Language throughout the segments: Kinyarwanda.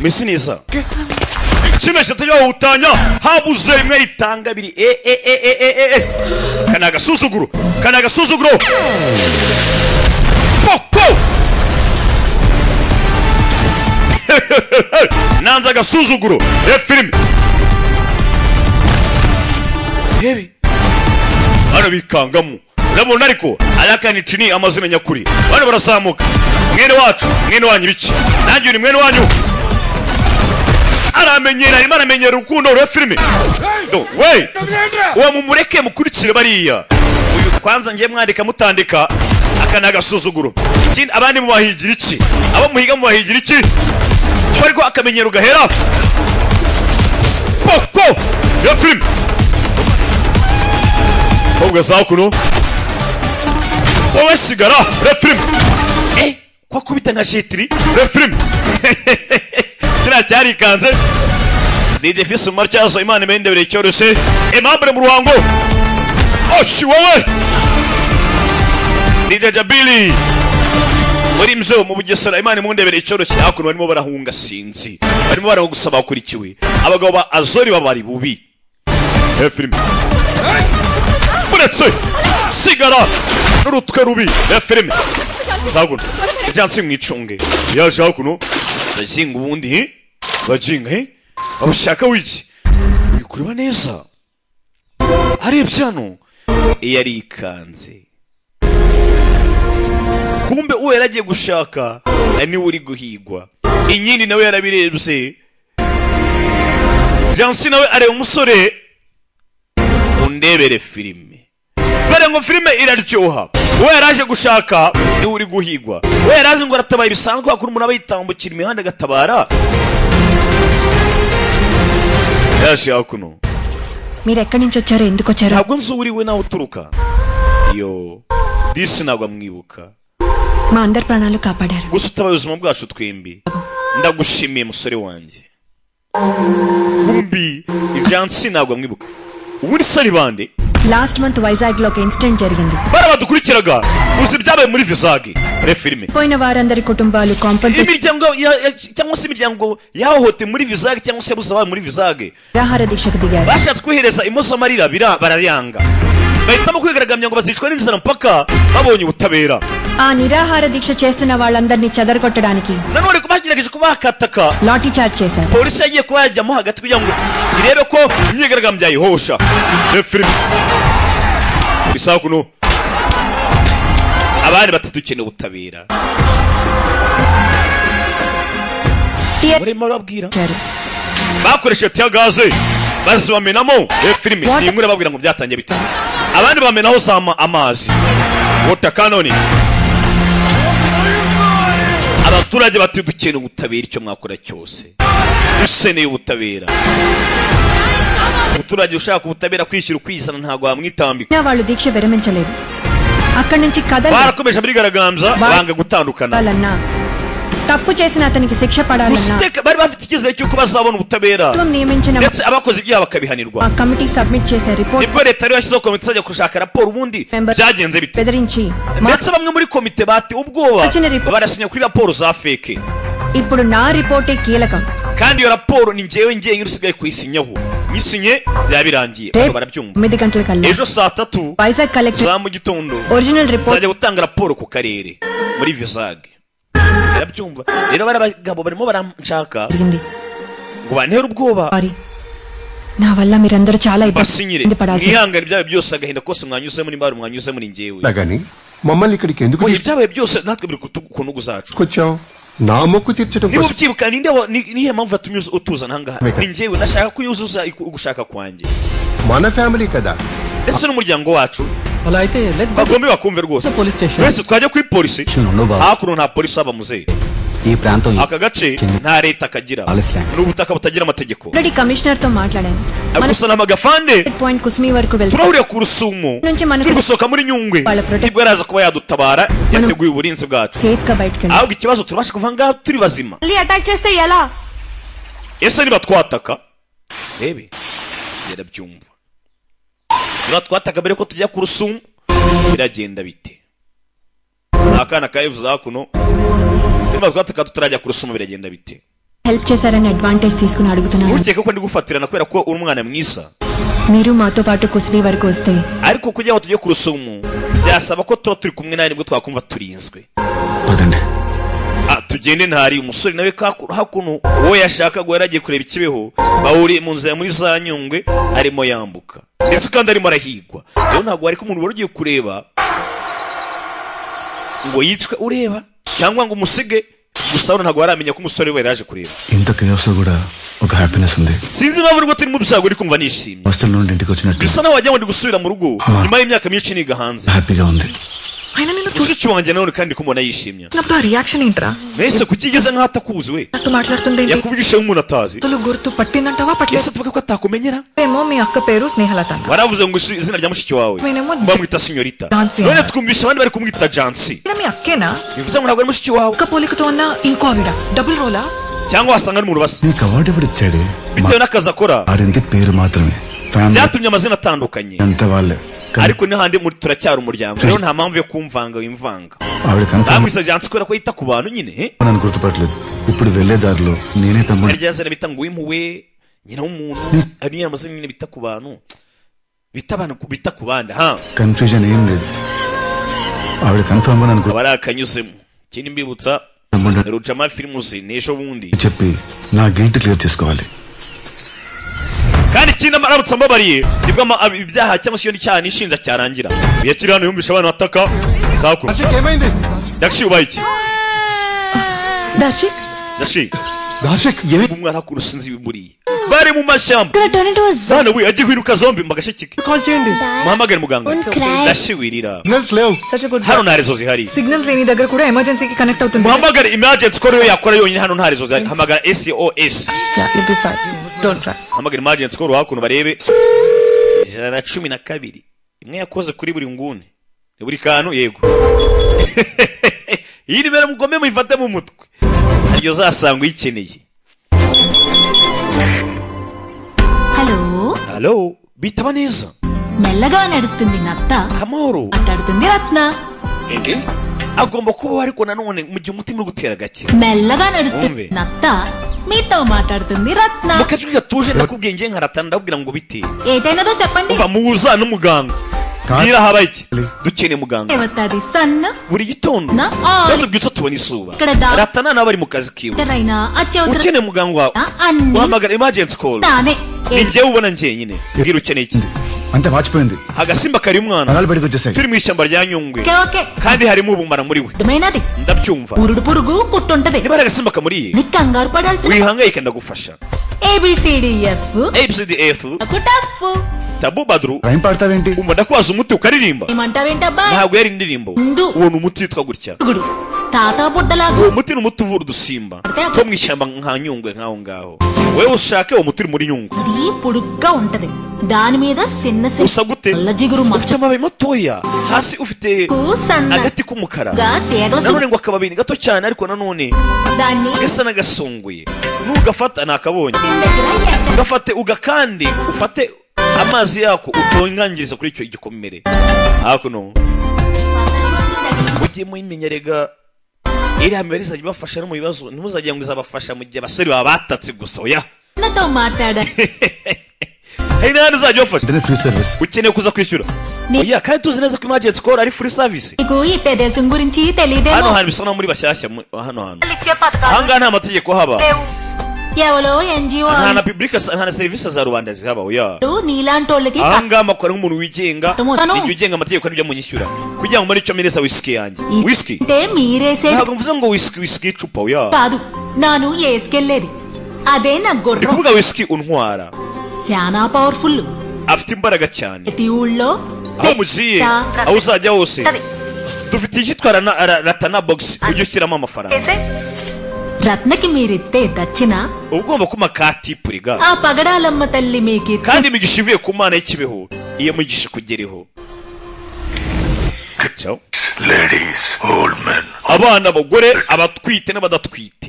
Misiniza Chimesha tuyo utanya habuze imwe itanga abiri Kana gasuzuguro Poko Nanza gasuzuguro film Hebi Bano bikangamu Urabona ariko ayakani chini amazina nyakuri bano barasamuka mwene wanyu biki nanjye ni mwene wanyu aramenyera urukundo rwa filime we uwo mumureke mukurikire bariya uyu kwanza ngiye mwandika mutandika akana gasuzuguro ikindi abandi mu bahigira iki abo muhiga mu bahigira iki ariko akamenyero gahera poko ya filime ubwo sakuno wowe sigara ya filime kwa kubita nka shetiri ya filime kira cyari kanze DJ Fils Marchazo Imana imendebere cyoroshye Aimable mu ruhango oshi wowe DJ Jabili muri mzo mu Bugesera Imana imundebere cyoroshye hakuno barimo barahunga sinzi barimo baragusaba kurikiwe abagabo ba Azori babari bubi film buretse sigara n'urutwe rubi film zaguno ijyansi mwicunge yaje hakuno bazinga ubundi bajinga abashaka wiki bikureba neza arebye hano yari ikanze kumbe uwe yaragiye gushaka ni uri guhigwa inyindi nawe yarabirebye Jansi nawe areba umusore undebere filime dore ngo filime iraryoha uwe yaraje gushaka ni uri guhigwa uwe yaraje ngo aratabaye bisanzwe akuru umuntu abayitambukira imihanda gatabara yaje hakuno మీరు ఎక్కడి నుంచి వచ్చారు ఎందుకు వచ్చారు ntabwo nzuriwe naho uturuka yo disi ntabwo amwibuka మా అందరి ప్రాణాలు కాపాడారు gusa utabaye ubuzima bwacu twembi ndagushimiye musore wanjye kumbi ijansi ntabwo amwibuka ubundi sari bande last month Vizag లో ఒక ఇన్సిడెంట్ జరిగింది barabadukurikiraga uzi byabaye muri Visage re filime పోయిన వారందరి కుటుంబాలు compensate imiryango cyangwa se imiryango yahohote muri Visage cyangwa se buzabaye muri Visage ఆహార దీక్షకు దిగారు bashatse kwihereza imoso marira barayanga bahitamo kwigaragambya ngo bazicwa n'inzara mpaka babonye ubutabera ఆ నిరాహార దీక్ష చేస్తున్న వాళ్ళందరినీ చెదరగొట్టడానికి nanone kubagerageje kubakataka లాఠీ చార్జ్ చేశారు polisi yagiye kuba yajyamo hagati kugira ngo irebe ko imyigaragambya yihosha film bisa kuno abari batadukene ubutabera barimo babwira bakoresheje tiagaze bazibamenamo film ni inkuru babwira ngo byatangiye bite abandi bamenaho amazi water cannon abaturage batidukene ubutabera icyo mwakora cyose duseneye ubutabera umuturage ushaka ubutabera kwishyira ukwisana ntago wamwitambika వాళ్ళు దీక్ష విరమించలేదు అక్కడి నుంచి కదలి barakomeje abigaragambya banga gutandukana తప్పు చేసిన అతనికి శిక్ష పడాలన్నా bari bafite icyizere cy'uko bazabona ubutabera ndetse abakoze ibyaha bakabihanirwa ఆ కమిటీ సబ్మిట్ చేసే report nibwo leta yari yashyizeho komite izajya gushaka raporo ubundi byagenze bite బెదిరించి ndetse bamwe muri komite bati ubwoba barasinya kuri raporo za fake ఇప్పుడు నా రిపోర్టే కీలకం kandi iyo raporo ni njyewe usigaye kuyisinyaho nyisinye byabirangiye barabyumva 9 గంటలకల్లా ejo saa 3 Vizag collector za mu gitondo original report zajya gutanga raporo ku karere muri Visage barabyumva rero barabagabo barimo baranshaka ngo bantera ubwoba నా వల్ల మీరందరూ చాలా ఇబ్బంది పడాల్సి ihangane byawe byose agahinda kose mwanyuze muri mbaru mwanyuze muri njyewe lagani మమ్మల్ని ఇక్కడికి ఎందుకు byawe byose natwe biri kunugu zacu వచ్చావు నా మొక్కు తీర్చడం niba ubyibuka nihe mpamvu yatumye utuzana ahangaha ni njyewe ndashaka ko yuzuza ugushaka kwanjye మన ఫ్యామిలీ కదా ndetse n'umuryango wacu అలా అయితే let's go bagombe bakumve rwose police station wese twajya kuri polisi hakuno nta polisi aba muzehe ఈ ప్రాంతం aka gace nta leta kagira n'ubutaka butagira amategeko already commissioner తో మాట్లాడాను gusa n'amagafande point కుస్మి వరకు వెళ్తాం turahuriye ku Rusumo turi gusohoka muri Nyungwe nibwo yaraza kuba yadutabara yateguye uburinzi bwacu safe గా బయటకి ahubwo ikibazo turabasha kuva ngaha turi bazima మళ్ళీ అటాక్ చేస్తే ఎలా ese niba twataka rebe yarabyumva niba twataka mbere ko tujya ku Rusumo biragenda bite akana kayivuza hakuno niba twataka tutarajya ku Rusumo biragenda bite help చేశారని అడ్వాంటేజ్ తీసుకుని అడుగుతున్నాను. ukeka ko ndi gufatirana kubera ko uri umwana mwiza. మీరు మాతో పాటు కుసిరి వరకు వస్తే ariko kugira ngo tujye ku rusumo byasaba ko tuba turi kumwe nawe nibwo twakumva turinzwe. పదండి. tugende ntari umusore nawe hakuno uwo yashaka ngo yaragiye kureba ikibeho bahuriye mu nzira muri za Nyungwe arimo yambuka ndetse kandi arimo arahigwa. rero ntabwo ariko umuntu wari ugiye kureba ngo yicwe ureba cyangwa ngo umusige gusa ntabwo waramenya ko umusore we yaje kureba. ఇంత కేయస్ కూడా ఒక హ్యాపీనెస్ ఉంది. sinzi impamvu rwo turi mu byago uri kumva nishimye. Hostel నుండి ఇంటికి వచ్చినట్టు bisa naho wajya ngo ndi gusubira mu rugo nyuma y'imyaka myinshi niga hanze. హ్యాపీగా ఉంది. ఆయన నిన్ను mushiki wanjye nawe kandi kumubona yishimye. చూసినప్పుడు ఆ రియాక్షన్ ఏంట్రా? mbese kukigeze nk'aho atakuzi we అట్టు మాట్లాడుతుంది ఏంటి? yakuvugisha nk'umuntu atazi. అసలు గుర్తు పట్టిందంటావా ese పట్టలేదు? tuvuge ko atakumenyera. ఏమో మీ అక్క పేరు స్నేహలత అన్న. waravuze ngo izina rya mushiki wawe Mwenemo bamwita sinyorita Jansi. none twumvisha abandi bari kumwita Jansi. ఈయన మీ అక్కేనా? bivuze ngo ntabwo ari mushiki wawe అక్క పోలికతో ఉన్న ఇంకో ఆవిడ డబుల్ రోలా? cyangwa wasanga ari umuntu basa నీకు అవార్డు ఎవడు ఇచ్చాడే? bitewe n'akazi akora ఆరింది పేరు మాత్రమే. ఫ్యామిలీ byatumye amazina atandukanye అంత వాళ్ళే. ariko n'ahandi turacyari umuryango rero nta mpamvu yo kumvanga wimvanga. ఆవిడ confirm bamwise Jansi kubera ko yita ku bantu nyine. నన్ను గుర్తుపట్టలేదు. ఇప్పుడు వెళ్లే దారిలో నేనే తమ్ముడు. harya zana bita ngo wimpuwe nyina w'umuntu ari amazina nyine bita ku bantu bita abantu bita ku bandi ha confusion ఏం లేదు. ఆవిడ కన్ఫర్మ్ గా నన్ను abari akanyuzemo kindi mbibutsa తమ్ముడు rujama films n'ejo bundi చెప్పి నా గిల్ట్ క్లియర్ చేసుకోవాలి. kandi ikindi aramutse ambabariye nibwo ibyaha cyangwa se iyo n'icyaha nishinja cyarangira. yakiri hano yumvisha abantu bataka izakuru ఏమైంది? yakshi ubaye iki Darshik yashi Darshik umwana hakuru sinzi bimuriye bari mu mashyamba tornadoes zana we agiye kwiruka zombi mbagashekike call చేయండి. muhamagare muganga yashi wirira signals లేవు. Such good hano nta rezo zihari. Signals లేని దగ్గర కూడా ఎమర్జెన్సీకి కనెక్ట్ అవుతుంది. muhamagare emergency ko rero yakora yonyine hano nta rezo zihari. hamagara SOS you'll be fine, don't try. hamagara emergency ko hakuno barebe 112 imwe yakoze kuri buri nguni buri kantu yego. iyi nimero mugome muyifate mu mutwe iyo zasanga uyikeneye. Hello halo bitaba neza మెల్లగా నడుస్తుంది నత్త amahoro మాట్లాడుతుంది రత్న. agomba kubaho ariko nanone mu gihe umutima uri gutera gake మెల్లగా నడుస్తుంది Umve. నత్త మీతో మాట్లాడుతుంది రత్న. mu kajwi gatuje ndakubwiye ngiye nkaratana ndabwira ngo bite ఏటైనదో చెప్పండి. umva muza n'umuganga bwira habaye iki dukeneye muganga ఏవత్తది sun buri gitondo na rero ఆల్ tubyutse tubona izuba ఇక్కడ డా- ratana nawe ari mu kazi kiwe అయినా అత్యవసర ukeneye muganga wawe అన్ని uhamagara emergency call తానే. ni njyewe ubona njyenyine bwira ukeneye iki అంతే వాచిపోయింది. agasimba kari umwana పదాలు బయటకు వచ్చేసాయి. turi mu ishyamba rya Nyungwe okay okay kandi harimo ubumara muri we అర్థమైనది. ndabyumva పురుడు పురుగు కుట్టుంటది. niba ari agasimba kamuriye నీ కంగారు పడాల్సిన wihangayika ndagufasha. ABCDF ABCDF tough tabu badru రైం పాడతావేంటి? umva ndakwaza umuti ukaririmba ఏమంటావేంటబ్బా? ntabwo yari indirimbo Ndu. uwo ni umuti witwa gutya. పురుగుడు తాత బుడ్డలాగా uwo muti ni umuti uvura udusimba two mu ishyamba nka Nyungwe nk'aho ngaho. wowe ushake uwo muti uri muri Nyungwe అది పొడుగ్గా ఉంటది. దాని మీద చిన్న usa gute నల్ల జిగురు ufite amababi matoya hasi ufite సన్నగా agati k'umukara తీగల nanone ngo akababi ni gato cyane ariko nanone దాన్ని gasa n'agasongoye nugafata nakabonye దగ్గర ఎక్కడ ugafate ugakande ufate amazi yako utongangiriza kuri icyo gikomere hakuno ugiye muyimenyerega iriya mibare izajya ibafasha no mu bibazo ntimuzajya ngo izabafasha mu gihe abasore baba batatse gusa oya నాతో మాట్లాడ hari n'ahandi uzajya ubafasha internet free service. ukeneye kuza kwishyura oya kandi tuzi neza ko emergency call ari free service. నీకు ఈ ప్రదేశం గురించి hano తెలియదేమో. hantu bisa naho muri bashyashya hano ahangaha nta mategeko haba ఎవరో NGO nta na public nta na serivisi za rubanda zihaba oya నీలాంటోళ్ళకి ahangaha makora nk'umuntu wigenga Tumuhano. igihe ugenga amategeko nibyo munyishyura kugira ngo muri icyo meneza whisky yanjye whisky అంటే మీరేసే ntabwo mvuze ngo whisky icupa oya కాదు నాను ఏసుకెళ్ళేది అదే నా ndi గుర్రం. kuvuga whisky untwara చాలా పవర్ఫుల్. afite imbaraga cyane ప్రతి ఊళ్ళో aho mugiye aho uzajya hose dufite icyitwa ratana box ujye ushyiramo amafaranga రత్నకి మీరిస్తే దచ్చిన uba ugomba kuma ka tipuriga ఆ పగడాలమ్మ తల్లి మీకు kandi imigisha ivuye ku mana y'ikibeho iyo migisha kugereho Ciao. Ladies, old men. abana abagore abatwite n'abadatwite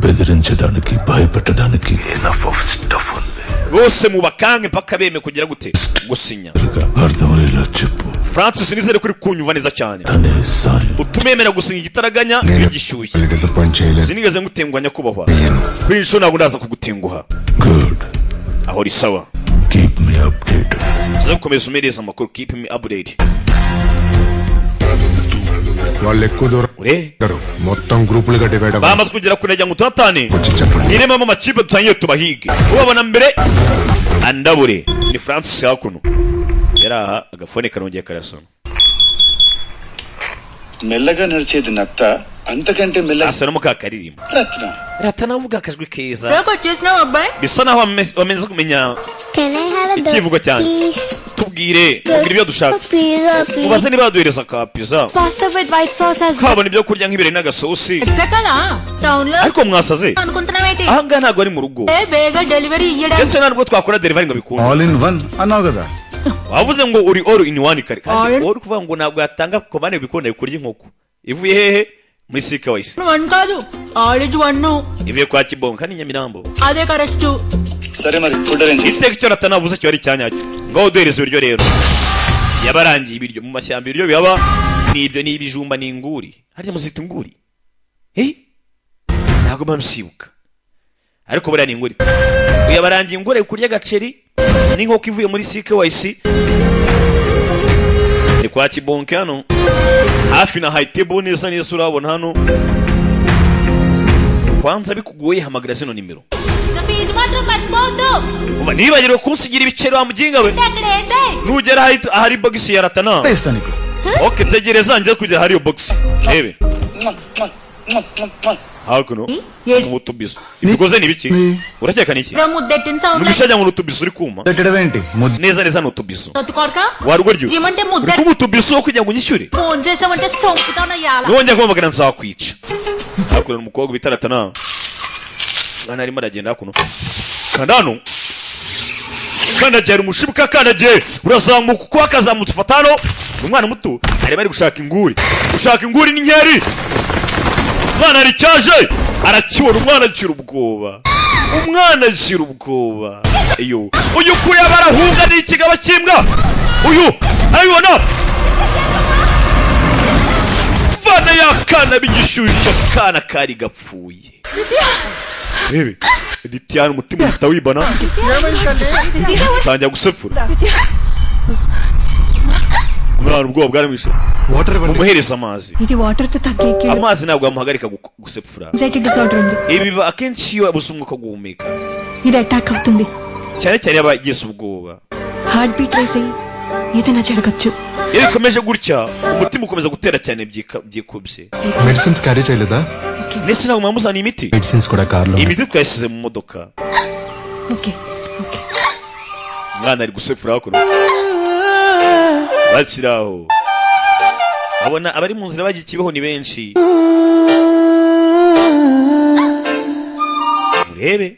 బెదిరించడానికి భయపెట్టడానికి enough of stuff ఉంది. bose mubakange mpaka beme kugira gute gusinya అర్థమయ్యేలా చెప్పు. Francis nizere kuri kunyumva neza cyane తనే sorry utumemera gusinga igitaraganya igishyushye disappoint చేయలేదు sinigeze ngutengwanya kubahwa kuri insho ntabwo ndaza kugutenguha good aho ri sawa keep me updated zakomeza umereza amakuru keep me update వాళ్ళు ఎక్కువ దూరం ure మొత్తం గ్రూపులుగా డివైడ్ అవ్వాలి bamaze kugera kure njya ngutatane వచ్చి చెప్పండి irema mu makipe dutangiye tubahige ubabona mbere andabure ni Francis hakuno yaraha agafone kanongeye karasona మెల్లగా నడిచేది నత్త అంతకంటే మెల్లగా asa no kakaririmba రత్న ratanavuga akajwi keza వచ్చేసినావు అబ్బాయి bisa naho wamenze kumenya ikivugo cyane tubwire ibyo dushaka ubaze niba duhereza ka pizza Pasta with white sauce as kabona ibyo kurya nk'ibirenge n'agasosi ఎచ్చకలా టౌన్ లో ariko mwasaze అనుకుంటున్నావేంటి aha ngaha ntabwo ari mu rugo ఏ బేగా డెలివరీ ఇయ్యడం ndetse ntabwo twakora delivery ngo bikunde all in one అన్నావు కదా wavuze ngo uri all in one kare kandi uri kuvuga ngo ntabwo yatanga komande bikunde bikurya inkoko ivuye hehe muri sika wise one కాదు ఆలిజ్ one ivuye kwa Kibonka ni Nyamirambo అదే కరెక్ట్ సరే మరి food arrange iteka icyo ratanavuze cyo ari cyanyacyo ngo duhereze ibiryo rero yabarangiye ibiryo mu mashyamba ibiryo bihaba nibyo ni ibijumba n'inguri harya muzita inguri ntabwo mpamsibuka ariko buriya ni inguri yabarangiye inguri kurya gaceri n'inkoko ivuye muri sike wise ni kwa Kibonka hano hafi na Haitebo neza neza urabona hano kwanza bikugoye hamagara zino nimero fee మాత్రం మర్చిపోవద్దు uba nibagirwe kunsigira ibiceri wa muginga we ఎక్కడేసే nugera ahari box ya ratana ఇస్తా నీకు okay tegereza njye kugera hari yo box rebe hakuno mutubiso ibigoze ni biki uracyeka niki ఇదో ముద్దెట్టిన sound nubishajya ngo nutubiso uri kuma ఏంటి ముద్దు neza neza nutubiso తొత్తి కొడక warugoryo జిమంటే uri ముద్దె kumutubiso kugira ngo unyishyure phone చేసావంటే చంపుతాను యాల nongeye kumubagana nzakwica hakuno umukobwa bita ratana mwana arimo aragenda hakuno kandano kandagira umushibuka kandagiye urazamuka uko akazamutse ufatano umwana muto arimo ari gushaka inguri n'inkeri umwana aricyaje arakibona umwana akira ubwoba iyo uyu kuri abarahunga ni ikigaba kimbwa uyu arabibona vana yakana bigishyushya kana kari gapfuye rebe Ditiyana umutima uhita wibana utangira gusepfura umwana ubwoba bwaramwishe umuhereza amazi ఇది వాటర్ తో తగ్గేకి amazi ntabwo yamuhagarika gusepfura anxiety disorder ఉంది ibi biba akenshi iyo yabuze umwuka wo guhumeka ఇది attack అవుతుంది cyane cyane yaba yagize ubwoba heart beat race అయ్యి ఏదైనా జరగచ్చు iyo bikomeje gutya umutima ukomeza gutera cyane byikubye medicines carry చేయలేదా ndetse ntabwo mwamuzaniye imiti medicines కూడా కార్లో imiti twayisize mu modoka okay okay umwana ari gusepfura hakuno bakiraho abona abari mu nzira bagiye kibeho ni benshi urebe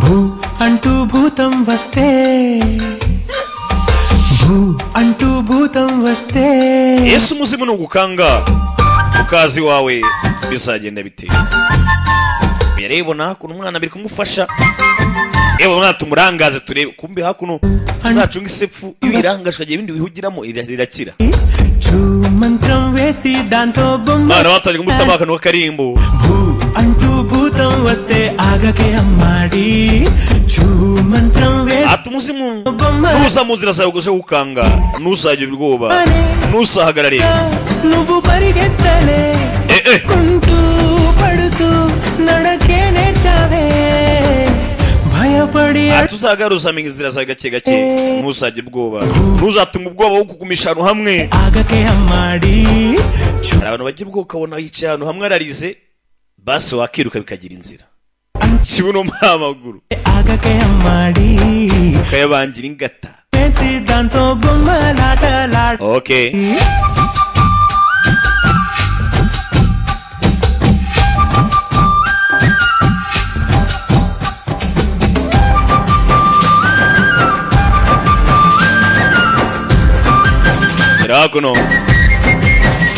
భూ అంటూ భూతం వస్తే Yesu umuzimu nugukanga ukazi wawe bizagenda bite bireba hakuno umwana biri kumufasha yewe umwana tumurangaze turebe kumbe hakuno zacunga isepfu ibirangashwe ibindi wihugiramo rirakira మంత్రం వేసి దాంతో mwana watari kumutamaka no karimbo భూ అంటూ భూతం వస్తే ఆగకే అమ్మాడి చూ మంత్రం వేసి atumuzimu nuza muzira zawe gushe gukanga nusajye ubwoba nusahagarare నువ్వు పరిగెత్తలే కుంటూ పడుతూ నడకే నేర్చావే భయపడి atuzagaruza amenye inzira zawe gake gake nusajye ubwoba nuzatuma ubwoba wo kugumisha ahantu hamwe ఆగకే అమ్మాడి hari abantu bagira ubwoba ukabona yicaye ahantu hamwe ararize basi wakiruka bikagira inzira kibuno amaguru ఆగకే అమ్మాడి ukayabangira ingata వేసి దాంతో బొమ్మలాటలాడ okay hakuno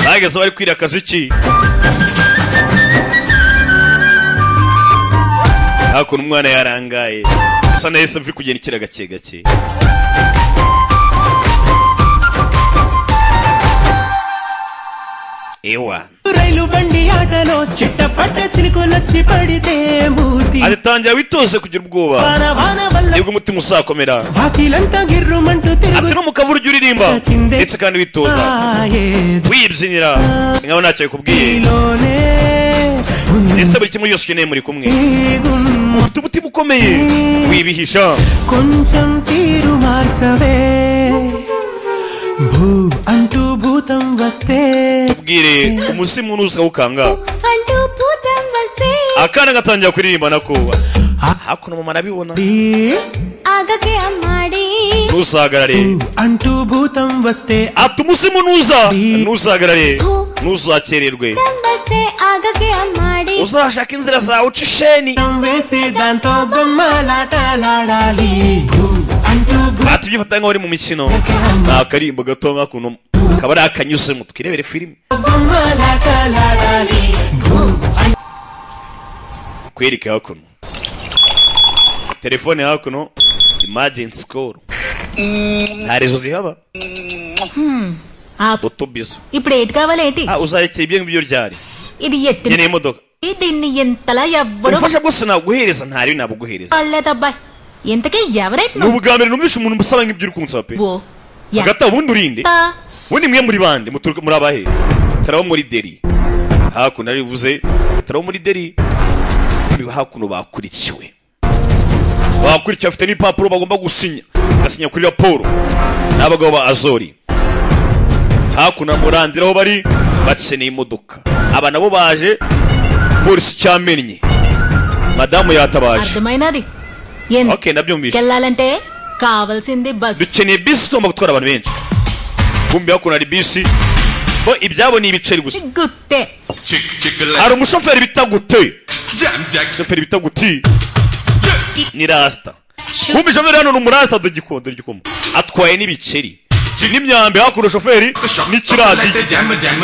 bageze bari kwira akaziki hakuno umwana yarangaye bisa nahise mvi kugendekera gake gake ewa రైలు బండి ఆటలో చిట్టపట్ట చిలుకులొచ్చి పడితే మూతి atangira witoze kugira ubwoba nibwo umutima usakomera వాకిలంతా గిర్రుమంటూ తిరుగు ati no mukavura ujya uririmba ndetse kandi witoza wibyinira ngaho ntacyo bikubwiye ndetse buri kimwe cyose ukeneye muri kumwe ufite umutima ukomeye wibihisha కొంచెం తీరు మార్చవే భూ అంటూ భూతం వస్తే tubwire umuzimu nuza ukanga అంటూ భూతం వస్తే akana gatangira kuririmba nako hakuno mama nabibona ఆగకే అమ్మాడి nuzagarare అంటూ భూతం వస్తే ati umuzimu nuzagarare nuzakererwe వస్తే ఆగకే అమ్మాడి uzashaka inzira zawe uca isheni వేసి దాంతో బొమ్మలాటలాడాలి అంటూ tubyifata nkaho uri mu mikino ni akarimbo gato nk'akuntu kaba ari akanyuzemo tukirebere filime బొమ్మలాటలాడాలి kwereke hakuno telefone hakuno emergency call nta rezo zihaba utubizo ఇప్పుడు ఏంటి కావాలేంటి uzarekera ibyo ngibyo ryari ఇది ఎట్టి nkeneye imodoka దీన్ని ఎంతలా ఎవ్వరు ubufasha bwose naguhereza ntari nabuguhereza వాళ్ళేదబ్బాయి ఎంతకీ ఎవరైతే ni ubwa mbere numvishe umuntu musaba nk'ibyo uri kunsaba pe hagati aho ubundi urinde ubundi mwe muri bande muturuka muri abahe turabo muri deri hakuno arivuze turabo muri deri hakuno bakurikiwe bafite n'ipapuro bagomba gusinya gasinya kuri raporo n'abagabo ba Azori hakuno murandira aho bari bakeneye imodoka aba nabo baje polisi cyamennye madamu yatabaje అర్థమైనది okay nabyumvishe వెళ్ళాలంటే కావాల్సింది bus dukeneye bisi igomba gutwara abantu benshi kumbi hakuno ari bisi bo ibyabo ni ibiceri gusa గుత్తే hari umushoferi bita gute shoferi bita guti ni rasta kumbi shoferi hano ni umurasta dore igikoma atwaye n'ibiceri n'imyambi hakuno shoferi n'ikiradi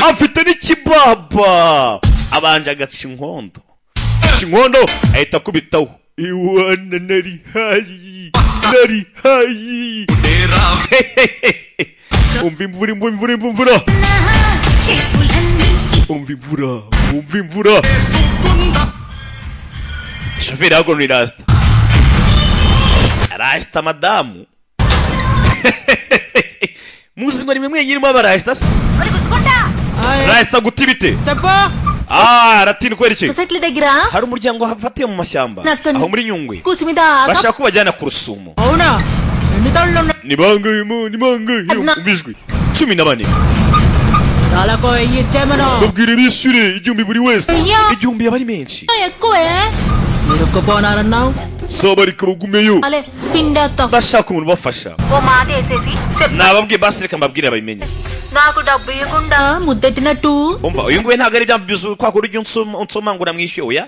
afite n'ikibaba abanje agaca inkondo ahita akubitaho iwana nari hayi umva imvura shoferi hakuno ni rasta madamu muzi ngo rimwe mwenyine irimo abarasta se rasta guti bite ratini kwera iki society దగ్గర hari umuryango hafatiye mu mashyamba aho muri Nyungwe కూసిమిద bashaka ko bajyana ku Rusumo అవునా ఎన్ని తళ్ళు ni bangaye umvijwe 14 తాలకో ఇచ్చేమను babwire bishyure igihumbi buri wese igihumbi yabari menshi ఎక్కువే ఇరుక్కుపోనారన్నావు saba rikabugumeyo అలే పిండేత్తా bashaka umuntu bafasha ఓ మాట వేసేసి nababwiye basi reka mbabwire ababimenye నాకు డబ్బు ఇవ్వకుండా ముద్దెట్టినట్టు umva uyu nguyu ntabwo ari byambizo kwa kuri ujya unsoma ngo namwishyuye oya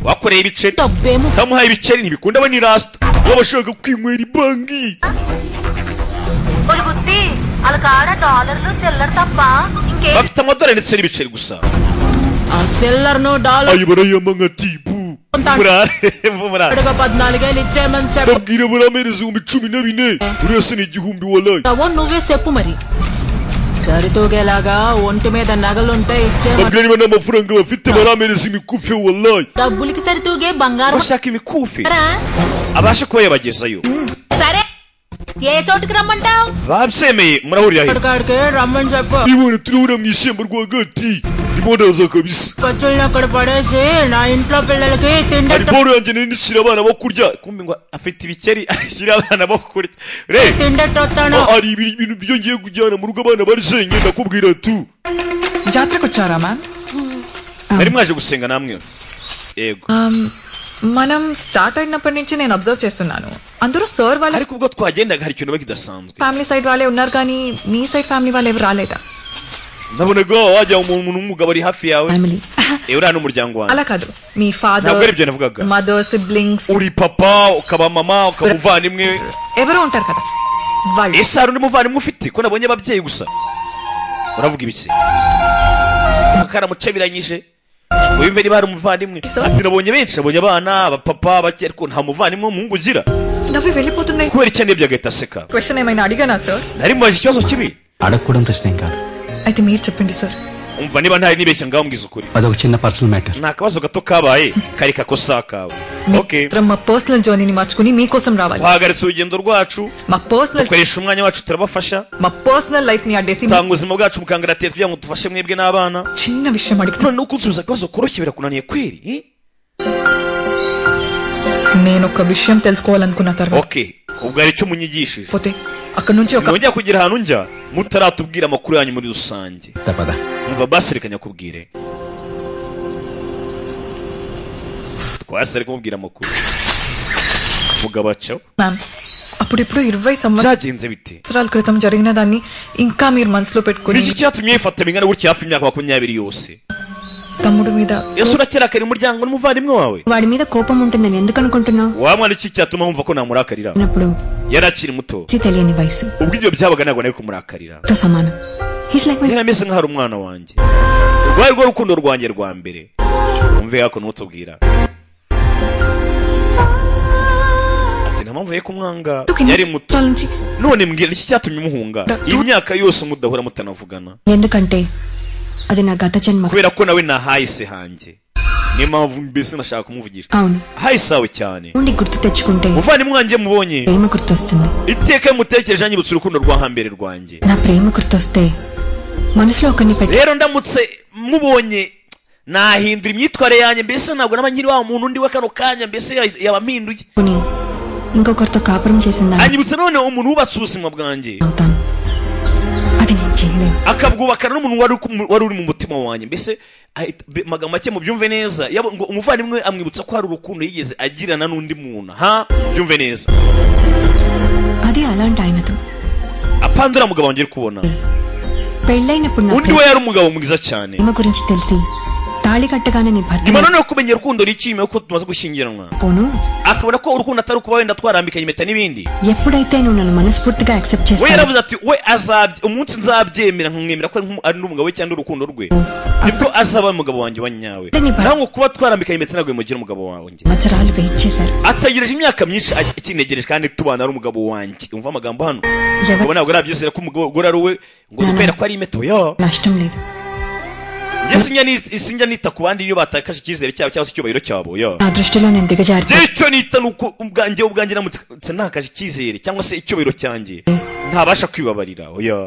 wakoreye ibiceri డబ్బేమో tamuhaye ibiceri ntibikunda we ni rasta wabashaka kwinywera ibangi ఒరి బుద్ధి వాళ్ళ కాడ డాలర్లు చిల్లర తప్ప ఇంకే bafite amadolari ndetse n'ibiceri gusa ఆ సిల్లర్ ను dollar ayo barayama nka tipu అడుగ 14 ఇచ్చేమని చెప్పు babwire baramereza 14 buri wese ni igihumbi walayi నువ్వే చెప్పు మరి సరితూగేలాగా ఒంటి మీద నగలుంటే ఇచ్చేమని babwire niba n'amafaranga bafite baramereza imikufi walayi డబ్బులకి సరితూగే బంగారం bashaka imikufi abashe kuba yabagezayo సరే ఏ చోటుకి రమ్మంటావు babyemeye murahurira he అక్కడికి రమ్మని చెప్పు ibone turahurira mu ishyamba rwagati ndimo ndaza kabisa ఖర్చులను అక్కడ పడేసి నా ఇంట్లో పిల్లలకి తిండి hari boro yanjye nari ndishyira abana bo kurya kumbi ngo afite ibikeri ashyira abana bo kurya తిండట్టు వస్తాను hari ibintu byo ngiye kujyana mu rugo abana barije ngenda kubwira tu జాతరకు వచ్చారా ma'am nari mwaje gusenga namwe yego మనం స్టార్ట్ అయినప్పటి నుంచి నేను అబ్జర్వ్ చేస్తున్నాను అందరూ సార్ వాళ్ళ ariko ubwo twagendaga hari ikintu kidasanzwe family side వాళ్ళే ఉన్నారు కానీ మీ సైడ్ ఫ్యామిలీ వాళ్ళు ఎవరు రాలేదా nabonaga wajya umuntu n'umugabo ari hafi yawe family uriya ni umuryango wanjye అలా కాదు మీ father ntabwo ari ibyo navugaga mother siblings uri papa ukaba mama ukaba umuvandimwe ఎవరో ఉంటారు కదా వాళ్ళు ese hari undi muvandimwe ufite ko nabonye ababyeyi gusa uravuga ibiki karamucebiranyije wimve niba hari umuvandimwe ati nabonye benshi nabonye abana abapapa bake ariko nta muvandimwe w'umuhungu ugira నవ్వి వెళ్ళిపోతున్నాయి kubera icyo nebye agahita aseka question ఏమైనా అడిగానా sir nari mubaje ikibazo kibi అడగకూడడం ప్రశ్న ఏం కాదు అయితే మీరు చెప్పండి sir umva niba ntari nibeshya ngaho mbwiza ukuri అదొక చిన్న personal matter nta kabazo gato kabaye kari kakosa kawe okay మా పర్సనల్ జర్నీని మార్చుకుని మీకోసం రావాలి twahagaritse urugendo rwacu మా personal dukoresha umwanya wacu turabafasha మా పర్సనల్ లైఫ్ ని అడ్డేసి tanga ubuzima bwacu mukangaratira kugira ngo dufashe mwebwe n'abana చిన్న విషయం అడిగితే none uko unsubiza akabazo koroshye birakunaniye kweri నేను ఒక విషయం తెలుసుకోవాలనుకున్న తర్వాత okay ubwo ari cyo munyigishije పోతే అక్కడ నుంచి ఒక sinongera kugira ahantu njya mutaratubwira amakuru yanyu muri rusange తప్పదా umva basi reka nyakubwire twasere kumubwira amakuru mugabo acaho ma'am అప్పుడిప్పుడు 20 సంవత్సరాల byagenze bite క్రితం జరిగిన దాన్ని ఇంకా మీరు మనసులో పెట్టుకుని iki cyatumye yifata bingana gutya hafi imyaka 20 yose తమ్ముడు మీద yesu urakerakari umuryango n'umuvandimwe wawe వాడి మీద కోపం ఉంటుందని ఎందుకు అనుకుంటున్నావు wamwana iki cyatuma wumva ko namurakarira అప్పుడు yari akiri muto తెలియని వయసు ubwo ibyo byabaga ntabwo nari kumurakarira తో సమానం he's like my yari ameze nk'ahari umwana wanjye rwari rwo rukundo rwanjye rwa mbere umve yako n'utubwira ati nta mpamvu yo kumwanga yari muto none mbwira iki cyatumye umuhunga iyi myaka yose mudahura mutanavugana ఎందుకంటే అది నా గత జన్మ kubera ko nawe nahahise hanjye niyo mpamvu mbese nashaka kumuvugisha అవును hahisawe cyane ఉండి గుర్తు తెచ్చుకుంటే umuvandimwe wanjye mubonye ప్రేమ గుర్తొస్తుంది iteka mutekereje anyibutsa urukundo rwa hambere rwanjye నా ప్రేమ గుర్తొస్తే మనసులో ఒకరిని పెట్టి rero ndamutse mubonye nahindura imyitwarire yanjye mbese ntabwo naba nkiri wa muntu undi we kano kanya mbese yaba mpinduye ఇంకొకరితో కాపురం చేసిందా anyibutsa none umuntu wubatse ubuzima bwanjye అవుతాను అది నేను చేయలేను akabwubakana n'umuntu wari uri mu mutima wanjye mbese magambo make mubyumve neza ngo umuvandimwe amwibutsa ko hari urukundo yigeze agirana n'undi muntu byumve neza అది అలాంటి ఆయనతో apandura mugabo wanjye uri kubona పెళ్ళైనప్పుడు undi we yari umugabo mwiza cyane ప్రేమ గురించి తెలిసి తాళి కట్టగానే నీ భర్త nyuma noneho kumenya urukundo rikime ko tumaze gushyingiranwa పోను akabona ko urukundo atari ukuba wenda twarambikanye impeta n'ibindi ఎప్పుడైతే నువ్వు నన్ను మనస్ఫూర్తిగా యాక్సెప్ట్ we చేస్తావు yaravuze ati we umunsi nzabyemera nkamwemera ko ari n'umugabo we cyangwa urukundo rwe nibwo azaba umugabo wanjye wa nyawe naho kuba twarambikanye impeta ntabwo bimugira umugabo wanjye సంవత్సరాలు వెయిట్ చేశారు ategereje imyaka myinshi akinegereje kandi tubana ari umugabo wanjye umva amagambo hano ngo ntabwo arabyizera ko umugore ari we ngo kubera ko ari impeta yo నష్టం లేదు sinjya nita ku bandi iyo batakaje icyizere cyabo cyangwa se icyubahiro cyabo నా దృష్టిలో నేను దిగజారి icyo nita ni uko ubwanjye namutse ntakaje icyizere cyangwa se icyubahiro cyanjye ntabasha kwibabarira oya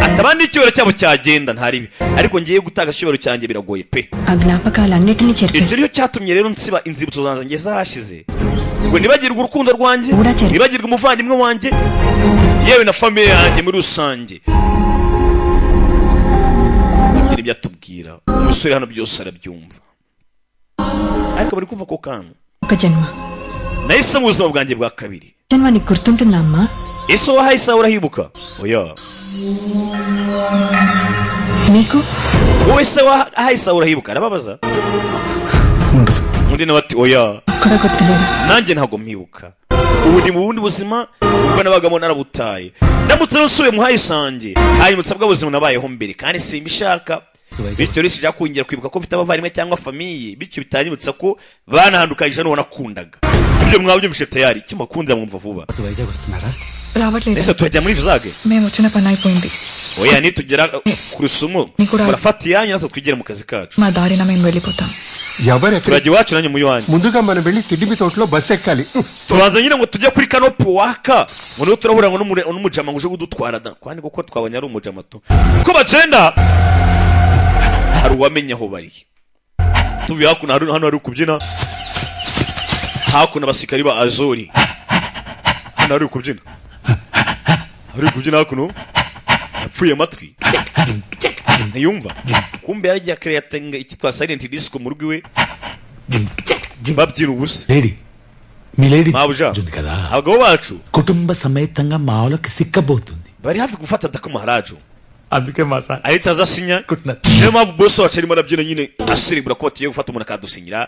atabandi icyubahiro cyabo cyagenda ntaribi ariko ngiye gutakaza icyubahiro cyanjye biragoye pe ఆ జ్ఞాపకాలన్నిటిని icyo చెరిపేసి niyo cyatumye rero nsiba inzibutso zanjye zahashize ngo nibagirwe urukundo rwanjye Urakera. nibagirwe umuvandimwe wanjye yewe na famiye yanjye muri rusange ibyo atubwira umusore hano byose arabyumva ariko bari kumva ko kantu ఒక జన్మ nahise mu buzima bwanjye bwa kabiri జన్మ నీకు గుర్తుంటుందా అమ్మా ese wahahise urahibuka oya నీకు wowe se wahahise urahibuka arababaza undi nawe ati oya అక్కడ గుర్తులేదు nanjye ntabwo mpibuka ubu ni mu bundi buzima ubwo nabagamo narabutaye ndamutse nasubiye mu hayisange hanyuma bwa buzima nabayeho mbere kandi simbishaka bityo rero sijya kongera kwibuka ko mfite abavandimwe cyangwa famiye bityo bitanyibutsa ko banahandukanyije n'uwo nakundaga ibyo mwabyumvishe tayari icyo makundira mwumva vuba రావట్లేదు ese turajya muri vizage మేము వచ్చిన పని అయిపోయింది oya nitugera ku rusumo murafata iyanyu natwe twigere mu kazi kacu మా దారిన మేము వెళ్ళిపోతాం ఎవరెక్కడ turajya iwacu nanjye mu iwanyu ముందుగా మనం వెళ్ళి తిండిపి తోటలో బస్ ఎక్కాలి tubanza nyine ngo tujye kuri kanopi waka ngo niho turahura ngo n'umujama ngo uje kudutwara da kwani kuko twabonye ari umujama tu uko bagenda hari uwamenya aho bari tuvuye hakuno hano hari kubyina hakuno abasikari ba azori hano hari kubyina hakuno yapfuye amatwi ntiyumva kumbe yaragiye akayatenga ikitwa silent disco mu rugo iwe babyina ubusa మిలేడి మాబుజా కదా abagabo bacu కుటుంబ సమేతంగా మావులకి సిక్కబోతుంది bari hafi gufata daka maharajo అందుకే మా sir ahita azasinya కుట్టినారు niyo mpamvu bosi wacu arimo arabyina nyine asiribura ko tugiye gufata umuntu akadusinyira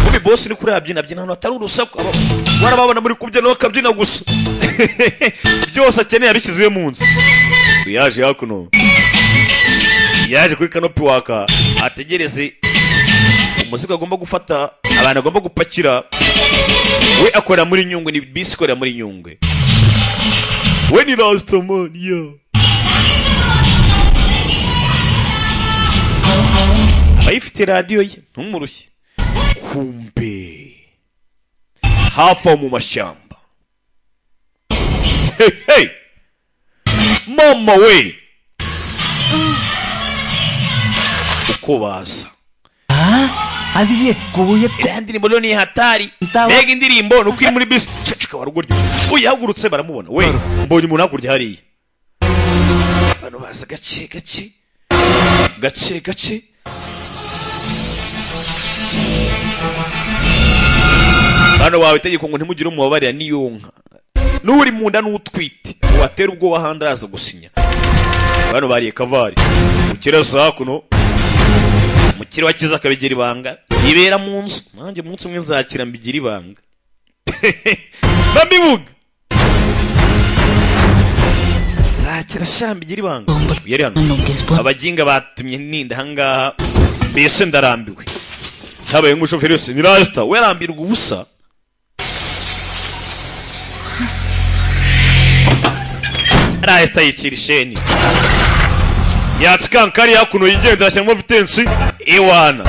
ubu bosi ni kuri yabyina ahantu hatari urusaku barababona muri kubyina bakabyina gusa byose akeneye abishyiziwe mu nzu yaje hakuno yaje kuri kanopi waka ategereze umuzigo agomba gufata abantu agomba gupakira we akora muri Nyungwe ni bisi ikora muri Nyungwe we ni Rastaman ayifite radio ye ntumurushye kumbe hafa mu mashyamba hey mama we uko baza adiye kubuye indirimbo rero ni hatari mbega indirimbo nuko iri muri bisi ceceka waruguryo uyahagurutse baramubona we mbonye umuntu hakurya hariya bano baza gace bano bawe itegeko ngo ntimugire umubabarira niyo nka n'uri mu nda n'utwite watera ubwoba handi araza gusinya bano bariye kavari ukira saa kuno mukiri wakiza akabigira ibanga ibera mu nzu nanjye umunsi umwe nzakira mbigira ibanga babivuga nzakira shamba igira ibanga yari hano abaginga batumye ninda hangaha mbese ndarambiwe habaye nk'umushoferi wese ni Rasta we arambirwa ubusa Rasta yicira isheni yatikankari hakuno yigenda ashyiramo vitensi iwana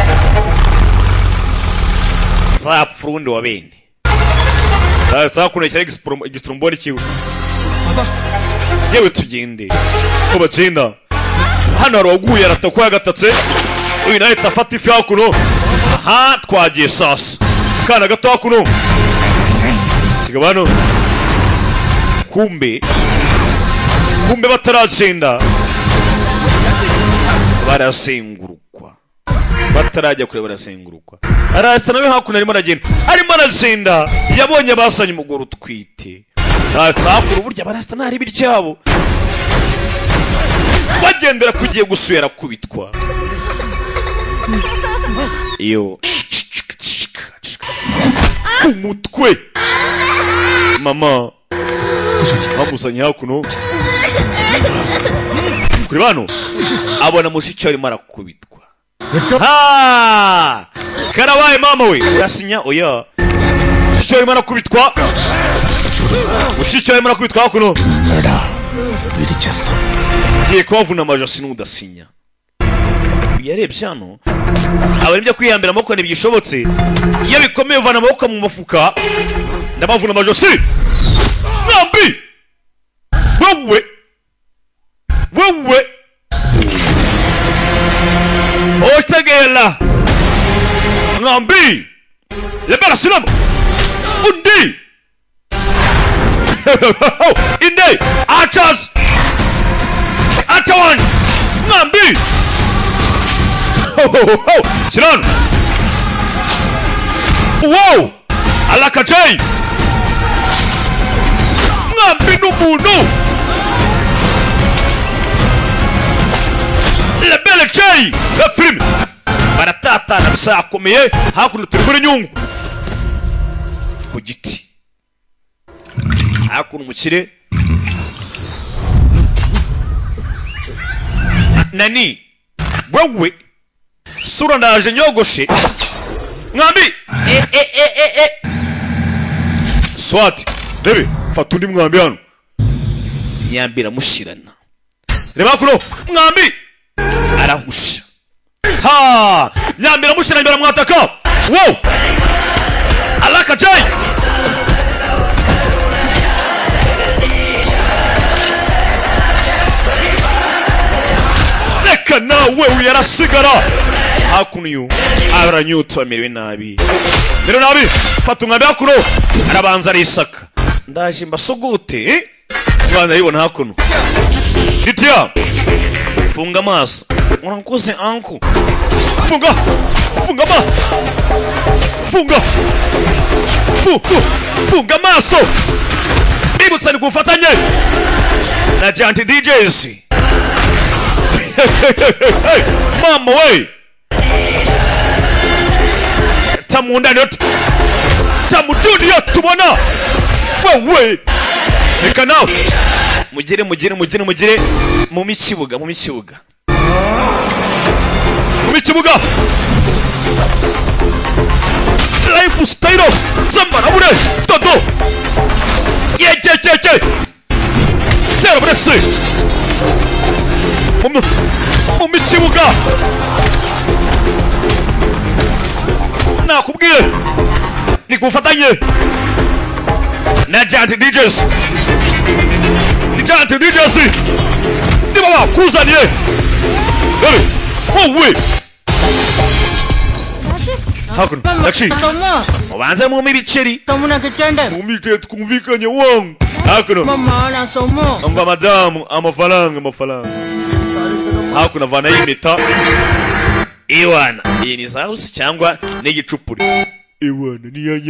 zapfurundi wa bene Rasta hakuno yishyira igistromboni kiwe yewe tugende ko batsinda hano hari uwaguye aratakwa yagatatse uyu nawe tafata ifi hakuno aha twagiye sasa kana gato hakuno siga bano kumbe bataragenda barasengurukwa batarajya kure barasengurukwa Rasta nawe hakuno arimo aragenda yabonye basanye umugore utwite ntasakura burya Rasta ntari biryabo bagendera kugiye gusubira kubitwa iyo umutwe mama bamusanye hakuno kuri bano abona mushiki arimo arakubitwa karabaye mama we urasinya oya mushiki arimo arakubitwa hakuno giye kwavuna amajosi n'udasinya yarebye hano abaribyo kwihambira amaboko ntibyishobotse iyo bikomeye uvana amaboko mu mufuka ndabavuna amajosi Ngambi wewe otegela Ngambi lebera sinamo undi inde achas achawan Ngambi Sinan wow alakajai Ngambi n'umuntu lebele chai la film baratatana bisakomeye hakuno turi muri Nyungwe ku giti hakuno umukire nani wewe sura ndaje nyogoshe Ngambi swati debe fata undi Mwambi hano nyambira mushirana reba kuno Mwambi arahusha nyambira mushirana imbere mwataka wow alaka jai reka nawe uyarasigara hakuno yu aranyuta merewe nabi fata Umwambi hakuno arabanza arisaka ndaje mbasogute Mwana yibona hakuno Gitia funga maso unakoze anku funga funga maso ibutsa ni kufatanye na Giant DJs mama we tamunda not tamujudi tubona wewe reka nawe mugire mu mikibuga life style zambara bure dodo ye tera buretse mu mikibuga nakubwiye ni gufatanye na Giant DJs ni baba kuzaniye dore wowe hakuno taxi mubanze mu mibiceri mu mite twumvikanye wangu hakuno mama na somo amba madamu amafaranga hakuno vana y'imita iwana iyi ni sauce cyangwa n'igicupuri iwana ni ya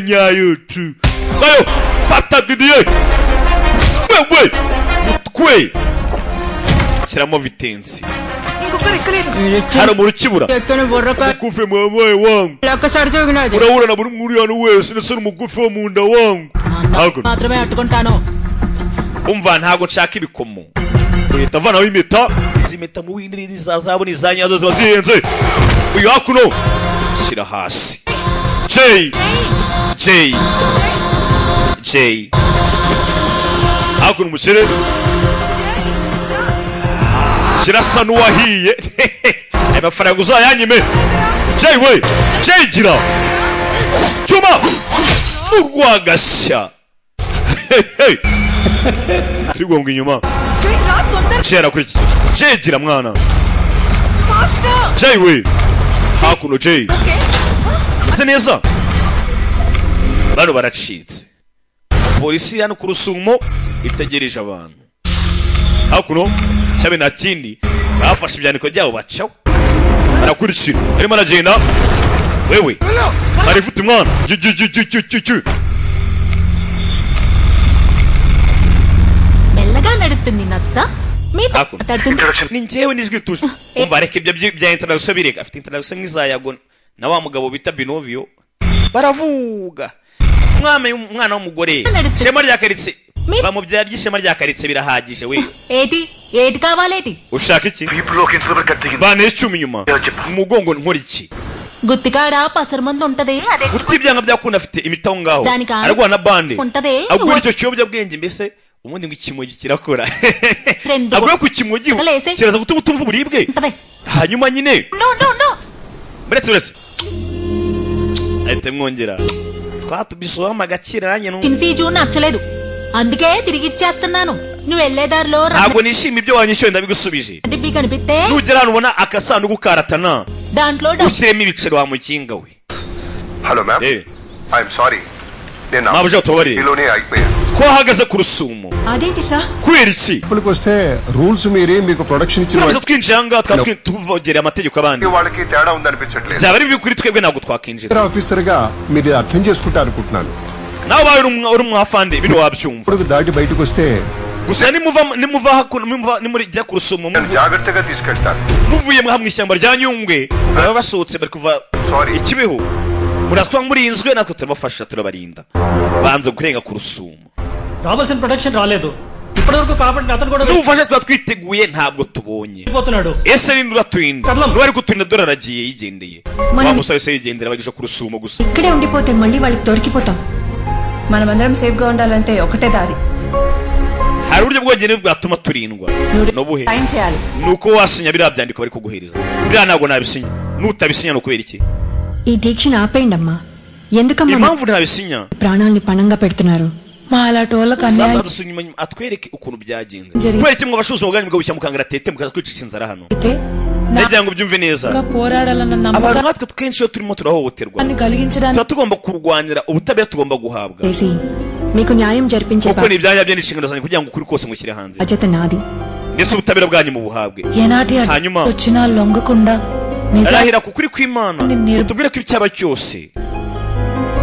nyayo tu bayo fata didier wewe mutwe shyiramo vitensi hano mu rukibura mugufi mwabaye wangu urabura na buri muri hano wese ndetse n'umugufi wo mu nda wangu umva ntago nshaka ibikomo uhita vanaho impeta izi mpeta mu windi za zahabu n'iza nyazo ziba zihenze uyu hakuno shyira hasi J hakuno umushyire shyira asa n'uwahiye aya mafaranga uzayanyime J gira cyuma urwagashya turigonga inyuma J kuri J gira mwana J hakuno J ese neza bano baracitse polisi hano ku Rusumo itegereje abantu hakuno cyabe na kindi bafashe ibyandiko byabo bacaho barakurikira arimo aragenda wewe ari futi mwana మెల్లగా నడుతుంది నత్త మీతో ni njyewe nijwi tuje umva reka ibyo bya international bireka afite international nk'izayago na wa mugabo bita Binovio baravuga umwana w'umugore shema ryakaritse bamubyara ry'ishema ryakaritse birahagije we ఏటి కావాలేటి ushaka iki bane 10 inyuma umugongo nkora iki గుత్తికాడ పసరమంది ఉంటది guti byanga byakunda afite imitaho ngaho aragwa na bande agura icyo cyobya bwenge mbese ubundi ngo ikimogi kirakora agura ku kimogi kiraza gutuma utumva uburibwe hanyuma nyine no buretse ahita mwongera twatubisoha magakira nanye no fee నచ్చలేదు అందుకే తిరిగి ఇచ్చేస్తున్నాను నువ్వు వెళ్ళే దారిలో ntabwo nishimye ibyo wanyishyuye ndabigusubije డిబ్బి కనిపిస్తే nugera hano ubona akasanduku karatana దాంట్లో ushyiremo ibiceri wa mukinga we hello ma'am I'm sorry నేను mabuja tubari ఇలోనే అయిపోయాను ko hagaze ku Rusumo అదేంటి సార్ kubera iki వస్తే రూల్స్ మీరే మీకు production turabuze twinjanga twatuvogera amategeko abandi వాళ్ళకి తేడా ఉందనిపించట్లేదు zaba ari bikuri twebwe ntabwo twakinjira officer గా మీరు అర్థం చేసుకుంటా అనుకుంటున్నాను nawe bawe uri umwafande bino wabyumva ఇప్పుడు దాటి బయటకు వస్తే gusa nimuva hakuno nimujya ku Rusumo జాగ్రత్తగా తీసుకెళ్తాను muvuye hamwe ishyamba rya Nyungwe baba basohotse bari kuva ikibeho muratwa murinzwe natwe turabafasha turabarinda banze kurenga ku Rusumo రావాల్సిన ప్రొటెక్షన్ రాలేదు ఇప్పటివరకు కాబట్టి అతను కూడా n'ubufasha twa twiteguye ntabwo tubonye వెళ్ళిపోతున్నాడు ese ni nduraturinda n'uwari kuturinda doraragiye yigendeye wa musore se yigendera bagisha ku Rusumo gusa ఇక్కడే ఉండిపోతే మళ్ళీ వాళ్ళకి దొరికిపోతాం మనమందరం సేఫ్ గా ఉండాలంటే ఒకటే దారి hari uburyo bwonyine bwatuma turindwa n'ubuhe time చేయాలి nuko wasinya biriya byandiko bari kuguhereza biriya ntabwo nabisinya nutabisinya no kubera iki ఈ దీక్షను ఆపేయండి అమ్మా ఎందుకమ్మా impamvu ntabisinya ప్రాణాల్ని పణంగా పెడుతున్నారు మా అలాంటి వాళ్ళకి sasa dusunyuma atwereke ukuntu byagenze kubera iki mwabashuza ubwami bwo bushya mukangara tete mukatwicisha inzara hano ndagira ngo byumve neza పోరాడాలన్న abantu నమ్మకం natwe kenshi iyo turimo turahohoterwa కలిగించడానికి tuba tugomba kurwanira ubutabera tugomba guhabwa చేసి మీకు న్యాయం జరిపించే kuko ni ibyanya bye n'inshingano zanjye kugira ngo ukuri kose mushyire hanze బాధ్యత నాది ndetse ubutabera bwanyu mu buhabwe ఏనాటి hanyuma వచ్చినా లొంగకుండా arahira ku kuri kw'Imana utubwire ko icyaba cyose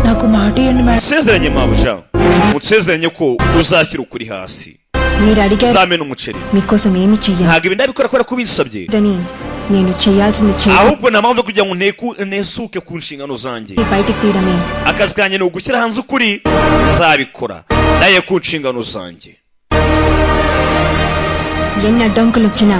నాకు మాట ఇవ్వండి madam musezeranye mabuja musezeranye ko uzashyira ukuri hasi మీరు అడిగారు uzamena umuceri మీకోసం ఏమి చెయ్యాలి ntabwo ibi ndabikora kubera ko binsabye నేను చేయాల్సింది ahubwo nta mpamvu kugira ngo nesuke ku nshingano zanjye బయటికి తీయడమే akazi kanjye ni ugushyira hanze ukuri nzabikora naye ku nshingano zanjye ఎన్ని అడ్డంకులు వచ్చినా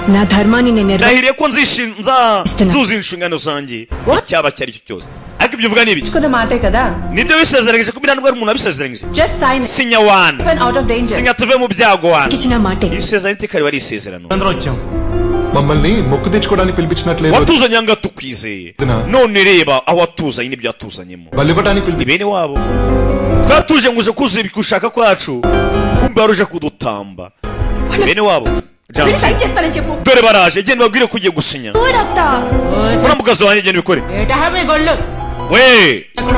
నా ధర్మాన్ని నేను ndahiriye ko nzuza inshingano zanjye icyaba cyari cyo cyose ariko ibyo uvuga ni ibiki మాటే కదా nibyo bisezeranyije ko birandwa umuntu abisezeranyije just sign it sinya wana even out of danger sinya tuve mu byago wana ఇచ్చిన మాటే isezerano itikari wari isezerano మమ్మల్ని మొక్కు తెచ్చుకోవడానికి పిలిపించినట్లేదు watuzanye anga tukwizeye none reba aho watuzanye n'ibyo watuzanyemo బలివ్వడానికి పిలిపి bene wabo twatuje ngo uje kuzuza ibikushaka kwacu kumbe waruje kudutamba bene wabo sign చేస్తానని చెప్పు dore baraje genda babwire ko ugiye gusinya kuna mugazo wanjye genda bikore we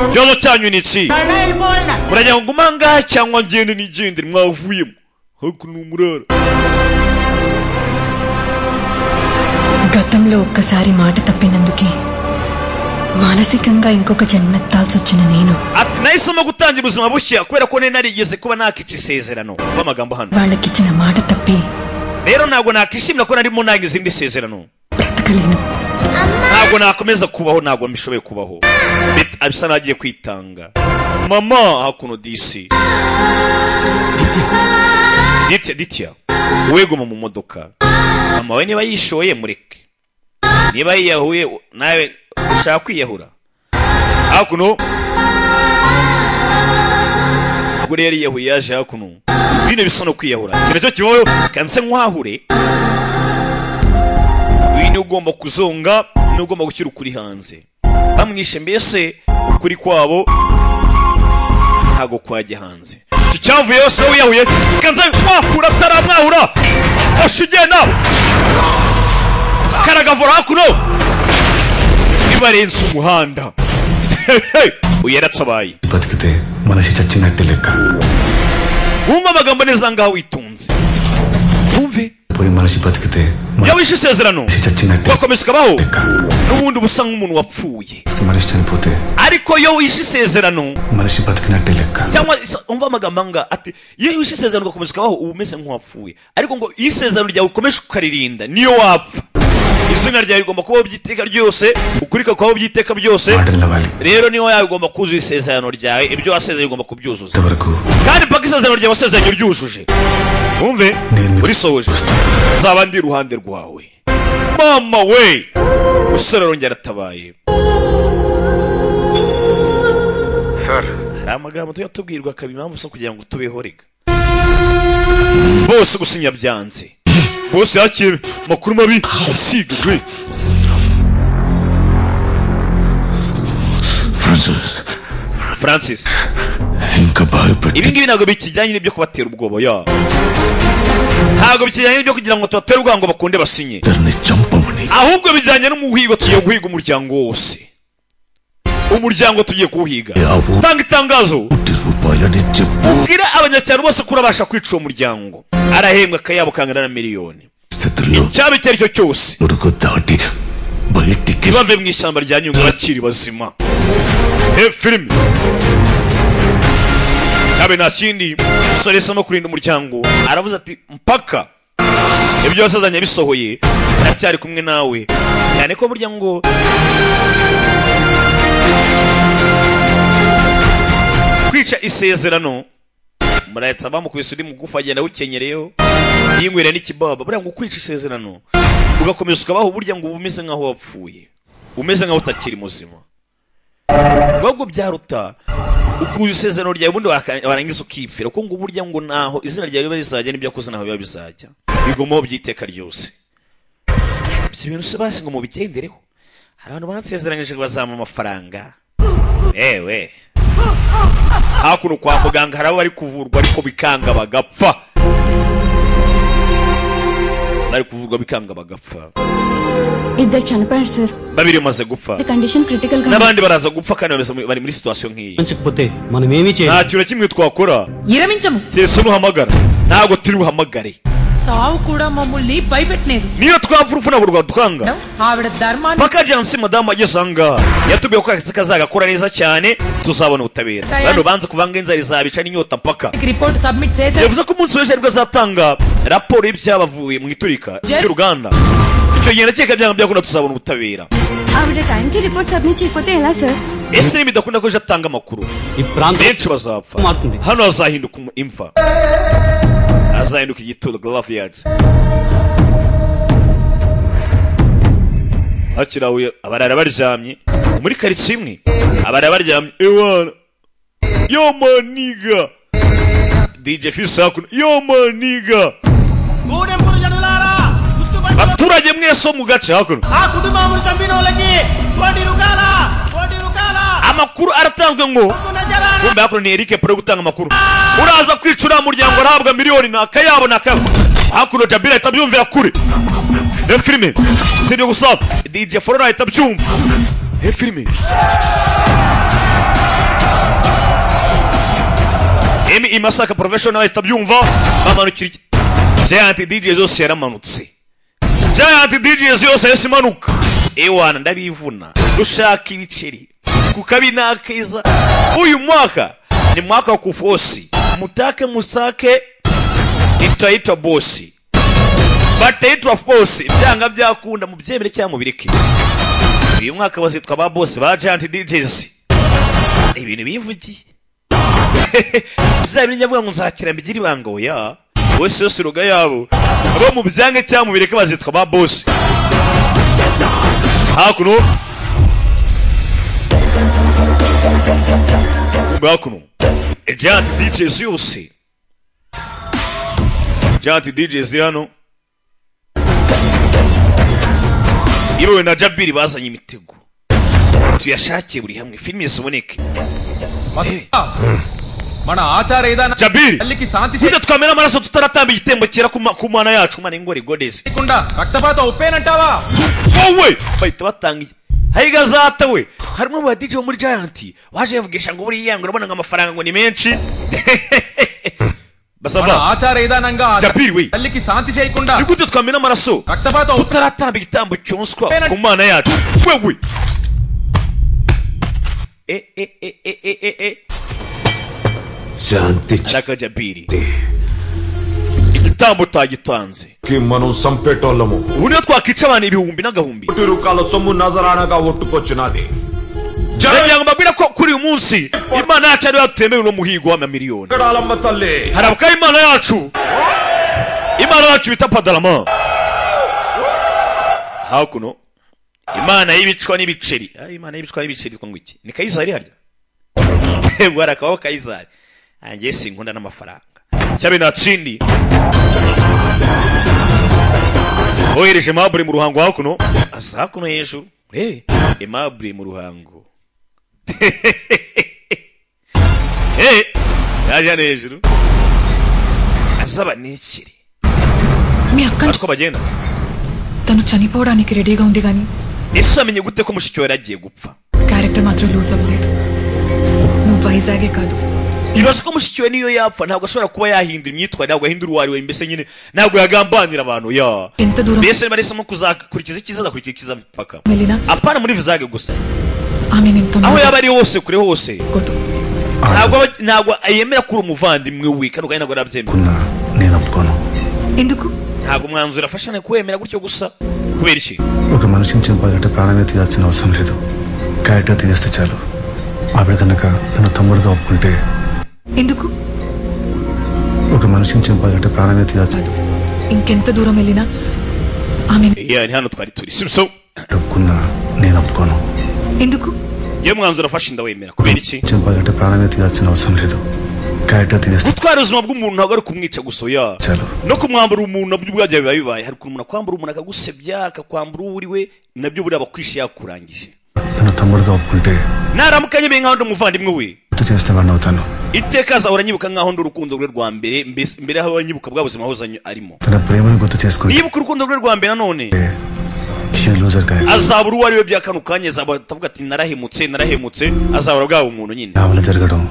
ikibazo cyanyu ni iki murajya ngo umangaha cyangwa ngende nigendere mwavuyemo hakuno umurara గతంలో ఒక్కసారి మాట తప్పినందుకే మానసికంగా ఇంకొక జన్మెత్తాల్సి వచ్చిన నేను ati nahisemo gutangira ubuzima bushya kubera ko narigeze kuba nakica isezerano kuva amagambo hano వాళ్ళకిచ్చిన మాట తప్పి rero ntabwo nakishimira ko narimo nagize indi sezerano బ్రతకలేను ntabwo nakomeza kubaho ntabwo mbishoboye kubaho bisa nagiye kwitanga mama hakuno disi ditya wegoma mu modoka mama we niba yishoye mureke niba yiyahuye nawe ushaka kwiyahura hakuno ubwo rero yiyahuye yaje hakuno bino bisa no kwiyahura ikintu cyo kibaho kanse nkwahure wini ugomba kuzonga n'ugomba gushyira ukuri hanze bamwishe mbese ukuri kwabo ntago kwajya hanze icyavuye yose wiyahuye kanze mwahura taramwahura oshigena karagavura hakuno ibarenze umuhanda uyaratsabaye బతికితే మనిషి చచ్చినట్టే లెక్క wumva amagambo neza ngaho witunze wumve పోయి మనిషి బతికితే iyo wishe isezerano చచ్చినట్టే ugakomeza ukabaho n'ubundi ubusa nk'umuntu wapfuye మనిషి చనిపోతే ariko iyo wishe isezerano మనిషి బతికినట్టే లెక్క cyangwa umva amagambo anga ati iyo wishe isezerano ugakomeza ukabaho uba umeze nk'uwapfuye ariko ngo iyo isezerano ryawe ukomeje ukaririnda niyo wapfa izina ryawe rigomba kubaho by'iteka ryose ukurika kubaho by'iteka byose rero niyo yawe ugomba kuzuza isezerano ryawe ibyo wasezeranye ugomba kubyuzuza kandi mpaka isezerano ryawe wasezeranye uryujuje wumve urisohoje zaba ndi iruhande rwawe mama we umusore arongera aratabaye hari amagambo tujya tubwirwa akaba impamvu zo kugira ngo tubeho rega bose gusinya byanze bose yakire makuru mabi asigwe Francis ibi ngibi ntabwo bikijyanye n'ibyo kubatera ubwoba ya ntabwo bikijyanye n'ibyo kugira ngo tubatere ubwoba ngo bakunde basinye ahubwo bijyanye n'umuhigo tugiye guhiga umuryango wose umuryango tugiye kuwuhiga tanga itangazo ubwire abanyacyaro bose ko urabasha kwica uwo muryango arahembwa akayabo kangana na miliyoni icyaba icyo ari cyo cyose ntibave mu ishyamba rya nyungwe bakiri bazima filime cyabe nta kindi umusore no kurinda umuryango aravuze ati mpaka ibyo wasazanye bisohoye aracyari kumwe nawe cyane ko burya ngo kwica isezerano murayetsa bamukubise uri mugufa agenda awukenyereyeho yinywera n'ikibaba buriya ngo kwica isezerano ugakomeza ukabaho burya ngo umeze nk'aho wapfuye umeze nk'aho utakiri muzima ahubwo byaruta ukuza isezerano ryawe ubundi warangiza ukipfira kuko ngo burya ngo naho izina ryawe riba rizajya n'ibyo akoze naho biba bizajya bigomaho by'iteka ryose ibyo bintu se basi ngo mubigendereho hari abantu bansezeranyije ngo bazampa amafaranga ewe hakuno kwa muganga hari abo bari kuvurwa ariko bikanga bagapfa bari kuvurwa bikanga bagapfa ఇద్దరు చనిపోయారు sir babiri maze gupfa condition critical గా n'abandi baraza gupfa kandi bari muri situation nk'iyi మనం ఏమీ చేయలేం nta kintu kimwe twakora ఇరమించము tese nuhamagara ntabwo turi buhamagare సావు కూడా మమ్మల్ని భయపెట్టలేదు niyo twavurupfu ntabwo rwadukanga ఆవిడ ధర్మాన్ని paka jansi madamu ageze ahangaha yatubwiye ko akazi kazagakora neza cyane tuzabona ubutabera kandi ubanza kuvanga inzara izabica n'inyota mpaka report submit చేశారు yavuze ko umunsi w'ejo aribwo azatanga raporo y'ibyabavuye mu iturika ry'uruganda icyo gihe ndakeka byanga byakunda tuzabona ubutabera ఆవిడ టైంకి report submit చేయకపోతే ఎలా sir ese n'ibidakunda ko ejo atanga amakuru benshi bazapfa hano hazahinduka imva hazahinduka igituro graveyards hakirahuye abarara baryamye muri karitsiye imwe abarara baryamye ewana yo maniga DJ Fils hakuno yo maniga abaturage mwese mu gace hakuno amakuru aratanzwe ngo kumbe hakuno ni Eric Pro gutanga amakuru uraza kwicura muryango arahabwa miliyoni nakayabo nakabo hakuno Jabira itabyumvira kure filime sibyo gusa DJ Flora itabyumva filime Emi Imasaka professional itabyumva bamanukira Giant DJ zose yaramanutse Giant DJ zose yasimanuka ewana ndabivuna dushaka ibiceri kukabinakeza uyu mwaka ni mwaka wa kufosi mutake musake itaitwa bosi bataitwa bosi byanga byakunda mu byemere cyangwa mu bireke uyu mwaka bazitwa ba bosi ba Giant DJs ibintu bivugiye bizabiri nyavuga ngo nzakira mbigiri banga oya wese yose ruga yabo abo mu byange cyangwa mu bireke bazitwa ba bosi hakuno hakuno Giant DJs yose Giant DJs hano irowe na Jabiri bazanye imitego tuyashakiye buri hamwe filime ziboneke మన ఆచార ఏదైనా Jabiri తల్లికి శాంతి kuda twamena amaraso tutaratamba igitembo kera ku mana yacu mana ingore goddess చేయకుండా రక్తపాతం ఒప్పేనంటావా wowe bahita batanga hayiga zata we harimo ba DJ muri Giant waje yavugisha ngo buri yango urabona ngo amafaranga ngo ni menshi basava ఆచార ఏదైనాగా Jabiri we తల్లికి శాంతి చేయకుండా kuda twamena amaraso రక్తపాతం tutaratamba igitambo cyonswa ku mana yacu wewe శాంతి Alaka Jabiri igitambo tagitanze మనం సంపేటోళ్ళము uburyo twakica abantu ibihumbi n'agahumbi తిరుకాల సొమ్ము నజరానగా ఒట్టుకొచ్చినది ndagira ngo mbabwire ko kuri uyu munsi imana yacu ariyo yatemewe uno muhigo w'amamiliyoni కడాలమ్మ తల్లి harabuka imana yacu bita Padalama hakuno imana y'ibicwa n'ibiceri imana y'ibicwa n'ibiceri yitwa ngo iki ni Kayizari harya bwara kawo Kayizari angiye sinkunda n'amafaranga cyabe natsindi oyereje Aimable mu ruhango hakuno asa hakuno hejuru Aimable mu ruhango yaje hejuru asaba n'ikiri మీ అక్క atko bagenda తను చనిపోవడానికి రెడీగా ఉంది కానీ ese amenye gute ko mushiki we yaragiye gupfa character మాత్రం లూజ్ అవ్వలేదు నువ్వు వైజాగే కాదు ibaze ko mushiki we niyo yapfa ntabwo ashobora kuba yahindura imyitwarire ntabwo yahindura uwo ari we mbese nyine ntabwo yagambanira abantu ఎంత దూరం mbese barisemo kuzakurikiza icyiza agakurikiza mpaka వెళ్ళినా apana muri vizage gusa ఆమె నింతో aho yaba ari hose kure hose ntabwo yemera kuri umuvandimwe we kandi ntabwo arabyemera నేను ఒప్పుకోను ఎందుకు ntabwo mwanzuro afashane kuwemera gutyo gusa kubera iki ఒక మనిషిని చంపాలంటే ప్రాణమే తీయాల్సిన అవసరం లేదు క్యారెక్టర్ తీసేస్తే చాలు ఆవిడ కనుక నన్ను తమ్ముడుగా ఒప్పుకుంటే ఎందుకు ఒక మనిషిని చంపాలంటే ప్రాణమే తీయాల్సిన ఇంకెంత దూరం వెళ్ళినా ఆమె hano twari turi sibyo ఒప్పుకున్నా నేను ఒప్పుకోను ఎందుకు ye mwanzuro afashe ndawemera kubera iki చంపాలంటే ప్రాణమే తీయాల్సిన అవసరం లేదు క్యారెక్టర్ తీసేస్తే gutwara ubuzima bw'umuntu ntabwo ari kumwica gusa చాలు no kumwambura umuntu nabyo ubwabyo biba bibaye hari umuntu akwambura umuntu akagusebya akakwambura uwo uri we nabyo buriya bakwishe yakurangije నన్ను తమ్ముడుగా ఒప్పుకుంటే naramuka nyemeye nkaho ndi umuvandimwe we గుర్తు చేస్తే వాడిని అవుతాను iteka azahora anyibuka nkaho ndi urukundo rwe rwa mbere mbere aho anyibuka bwa buzima hozanyo arimo తన ప్రేమను గుర్తు చేసుకుంటే nibuka urukundo rwe rwa mbere nanone loser గా azabura uwo ari we byakanu kanya azaba atavuga ati narahemutse azabura bwabo umuntu nyine నా వల్ల జరగడం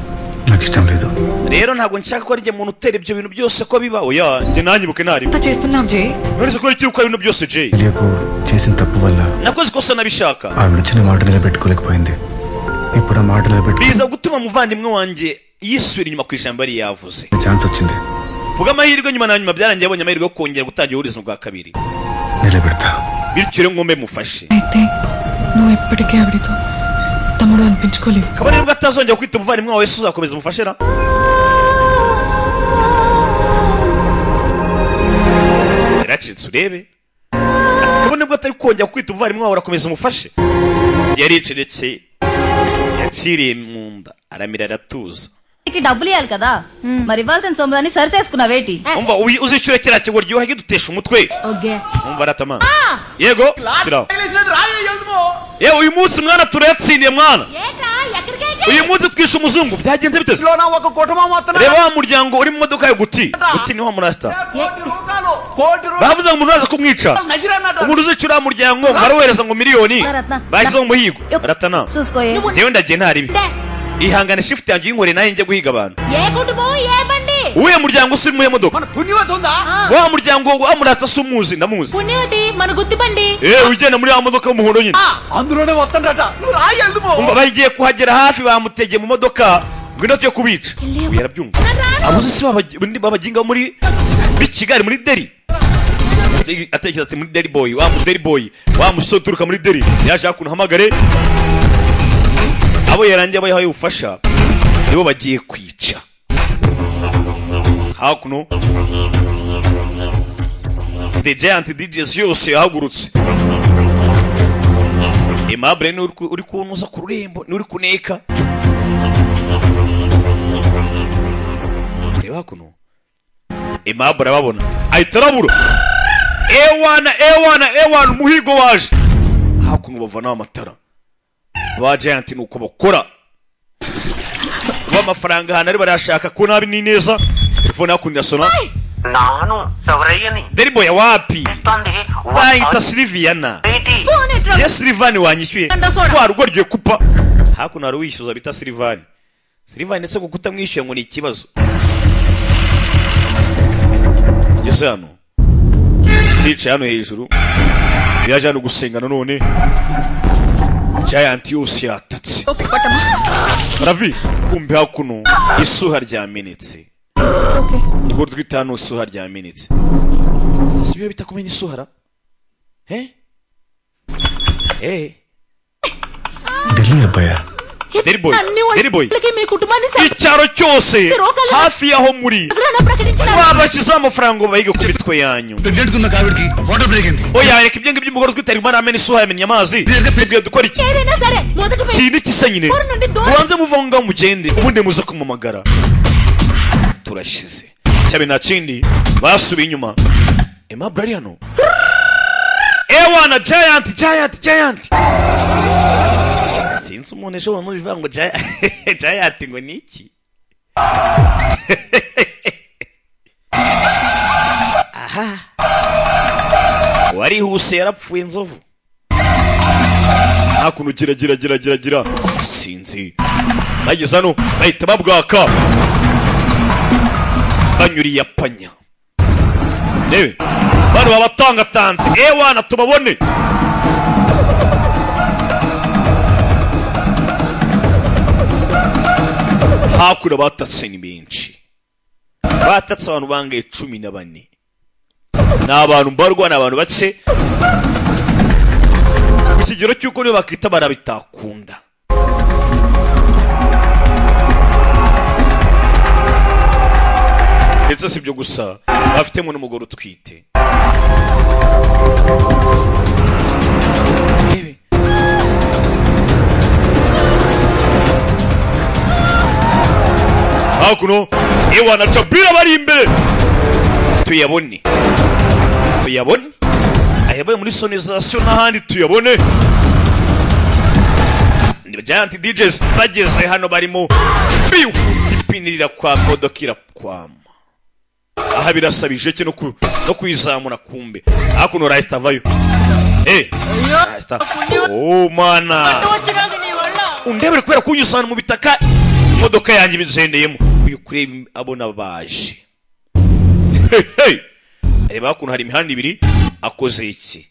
నాకు ఇష్టం లేదు rero ntabwo nshaka ko ari umuntu utera ibyo bintu byose ko biba oya njye nanyibuke nari చేస్తున్నావు జే none ko iki ukora ibintu byose Jay తెలియకు చేసిన తప్పు వల్ల nakoze ikosa nabishaka ఆవిడ ఇచ్చిన మాట నిలబెట్టుకోలేకపోయింది ఇప్పుడు ఆ మాట biza gutuma umuvandimwe wanjye yisubira inyuma ku ijambo yari yavuze chance వచ్చింది vuga amahirwe nyuma na nyuma byarangiye abonye amahirwe yo kongera gutangira ubuzima bwa kabiri నిలబెడతా bityo rero ngombe mufashe అయితే నువ్వు ఎప్పటికీ ఆవిడతో తమ్ముడు అనిపించుకోలేవు kabone nubwo atazongera kwita umuvandimwe wawe Yesu uzakomeza umufashe na yaracitse urebe kabone nubwo atari kongera kwita umuvandimwe wawe urakomeza umufashe. Yaricecetse yakiriye mu nda aramira aratuza. Iki డబ్బులు ఇయాలి కదా మరి ఇవ్వాల్సిన సొమ్ముదాన్ని సరిసేసుకున్నావేటి umva uzicure kira kigo ryoha gidutesha umutwe okay umva ratama yego kira yewe uyu munsi mwana turayatsindiye mwana uyu munsi twisha umuzungu byagenze biteze reba wa muryango uri mu modoka yo guti niho murasta bavuze ngo umuntu aza kumwica umuntu uzicura muryango ngarohereza ngo miliyoni bahize mu muhigo ratana jewe ndagiye ntaribi ihangane shift yanjye yinkore naye njye guhiga abantu uye muryango usuri mu modoka wa muryango amurasta sumuzi ndamuzi మన గుత్తి బండి ugenda muri ya modoka y'umuhondo nyine అందులోనే వస్తాడట నువ్వు రాయి ఎల్దుమో umva bagiye kuhagera hafi bamutege mu modoka ngwino cyo kubica yarabyumva abuze si babaginga muri Kigali muri Deri atekereza ati muri Deri boy wa musoturuka muri Deri yaje akunhamagare abo yarangiye abo yahaye ubufasha nibo bagiye kwica hakuno The Giant DJs yose yahagurutse Aimable ni uri kunuza ku rurembo ni uri kuneka reba kuno Aimable ababona ayitarabura ewana muhigo waje hakuno bavana amatara ba Giant nuko bakora amafaranga hano ari barashaka ko nabi ni neza telefone yakundi yasona నాను సవరయ్యని Deriboy wapi bayita Silviana yes Silvani wanyishyuye kwa rugo ryo kupa hakuno ari wishyuza bita Silvani ndetse kukuta mwishyuye ngo ni ikibazo yese hano nicaye hano hejuru yaje hano gusenga none Giant yose yatatse Ravi kumbe hakuno isuha ryamenetse ubwo twitano isuha ryamenetse sibiyo bitakumenya isuhara Delhi abaya Deriboy icyaro cyose hafi yaho muri babashize amafaranga bayiga ku mitwe yanyu oya reka ibyo ngibyo umugore twitari imana amena isuha yamenye amazi tubwiye dukora iki kintu kisa nyine ubanze muvanga mugende ubundi muze kumumagara turashize cyabe na kindi basubiye inyuma Aimable ari hano ewana Giant sinzi umuntu ejo wano bivuga ngo Giant ngo ni iki aha warihuse yarapfuye inzovu hakuno gira sinzi bageze hano bahita babwaka banyuriye apanya yewe bano babatangatanze ewana tubabone hakura batatse ni benshi batatse abantu bangaye 14 ni abantu mbarwa ni abantu bake ku kigero cy'uko niyo bakita barabitakunda ndetse si byo gusa bafitemo n'umugore utwite hakuno ewana Jabira bari imbere tuyabone ayabaye muri sonorisation n'ahandi tuyabone ni Giant DJs bageze hano barimo ipinirira kwa modokira kwama aha birasabije cyo no kwizamura kumbe hakuno Rasta vayo Rasta oh mana undebere kwera kunyusana mu bitaka imodoka yanjye bizendeyemo uyu kure abona baje reba hakuno hari imihanda ibiri akoze iki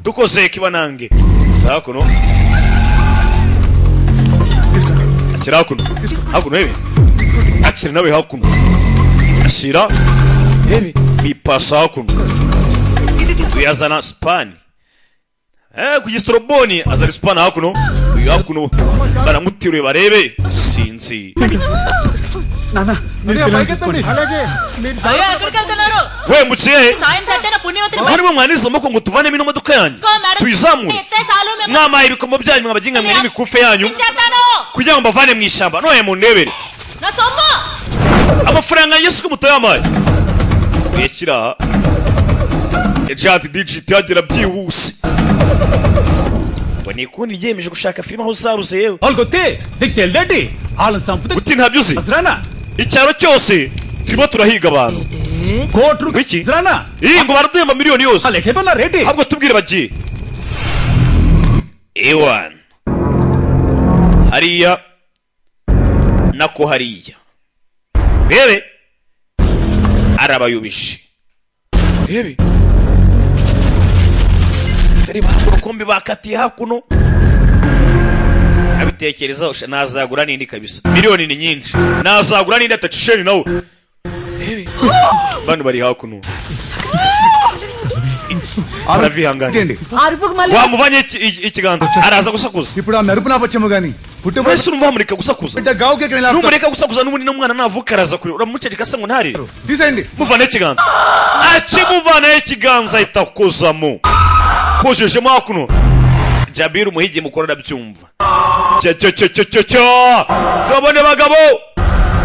dukoze kibanange sakuno akira hakuno hebe akira nawe hakuno asira hebe bipasa hakuno uyazana Spani ku gistroboni azari Spani hakuno uyu hakuno baramutiruye barebe sinzi Nana, we muciye muri mwe mwanize moko ngo tuvane mino modoka yanjye tuyizamure mwamahiruka mu byanyu mwabaginga mwe n'imikufe yanyu kugira ngo mbavane mu ishyamba none mundebere amafaranga yesu ko mutayamaye yekira ejati digit yagera byihuse wani kundi yemeje gushaka filime aho zabuze yewe algote diktel dadi halan sampude uti ntabyuzi icyaro cyose turimo turahiga abantu kotru zrana ngo baraduhemba miliyoni yose alete bana redi ahubwo tubwire bagiye ewan hariya nako hariya bebe arabayubishe bebe tari bakombi bakatiye hakuno abitekerezaho nazagura nindi kabisa miliyoni ni nyinshi nazagura nindi atacisheni nawe bano bari hakuno aravihangana wamuvanye ikiganza araza gusakuza ఇప్పుడు ఆ మెరుపు నా పచ్చము గాని wese urumva mureka gusakuza numureka gusakuza n'ubundi n'umwana navuka araza kure uramuceceka asa ngo ntari muvane ikiganza akimuvanaho ikiganza ahita kozamo kojejemo hakuno Jabir umuhigi mukora ndabyumva cyo babone bagabo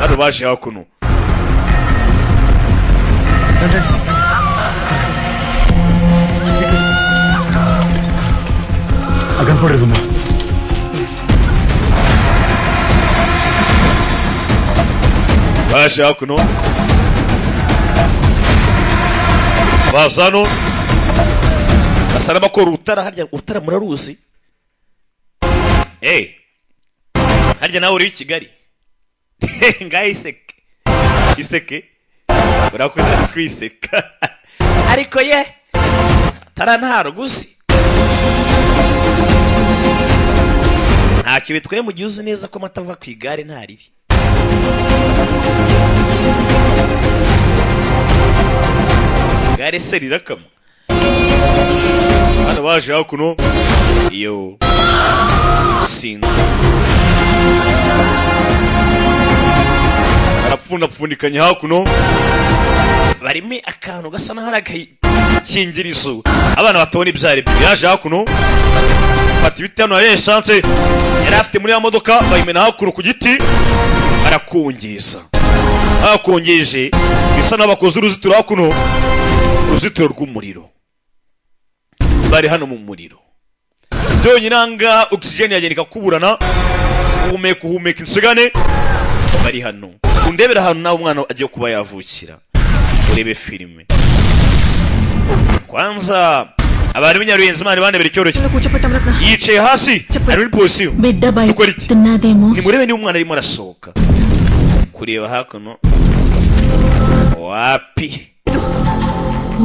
hano baje hakuno agan podriguma baje hakuno bazano basara bakora utara harya utara muraruzi harya nawe uri i Kigali ngayiseke iseke urakoze kwiseka ariko ye tara ntaro gusi ntacyo bitwaye mu gihe uzi neza ko matava ku igare ntaribi gare se rirakama hano baje hakuno iyo sinzi barapfundapfundikanye hakuno barime akantu gasa n'ahari agakingirizo abana batabona ibyari yaje hakuno fata ibiti hano ya esanse yari afite muri ya modoka bayimena hakuno ku giti arakungiza akungije bisa n'abakoze uruzitiro hakuno uruzitiro rw'umuriro bari hano mu muriro byonyine anga oxygen yagenika kuburana uhumeka insigane bari hano undebera hano nawe umwana agiye kuba yavukira urebe filime kwanza abantu b'inyaruyenzi mani bandebera icyoroshye yicaye hasi ari muri posiyo ukora iki nimurebe niba umwana arimo arasohoka kureba hakuno wapi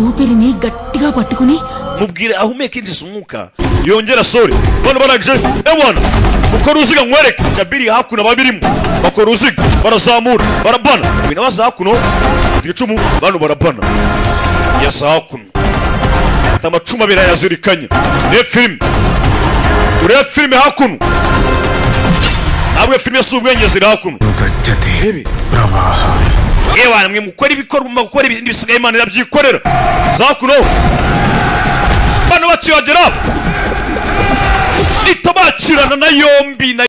ఊపిరిని గట్టిగా పట్టుకుని mubwire ahumeka injiza umwuka yongera sore bano barangije ewana ukora uziga nkwereke Jabiri hakuno babirimo bakora uziga barazamura barabana bina baza hakuno igicumu bano barabana yasa hakuno tamacuma birayazirikanya ne film ure film hakuno abwe film yasubwenge zira hakuno gacate prabaha ewana mwe mukora ibikorwa gukora ibindi bisigaye Imana irabyikorera zakuno bano bacyagera itabakirana na yombi na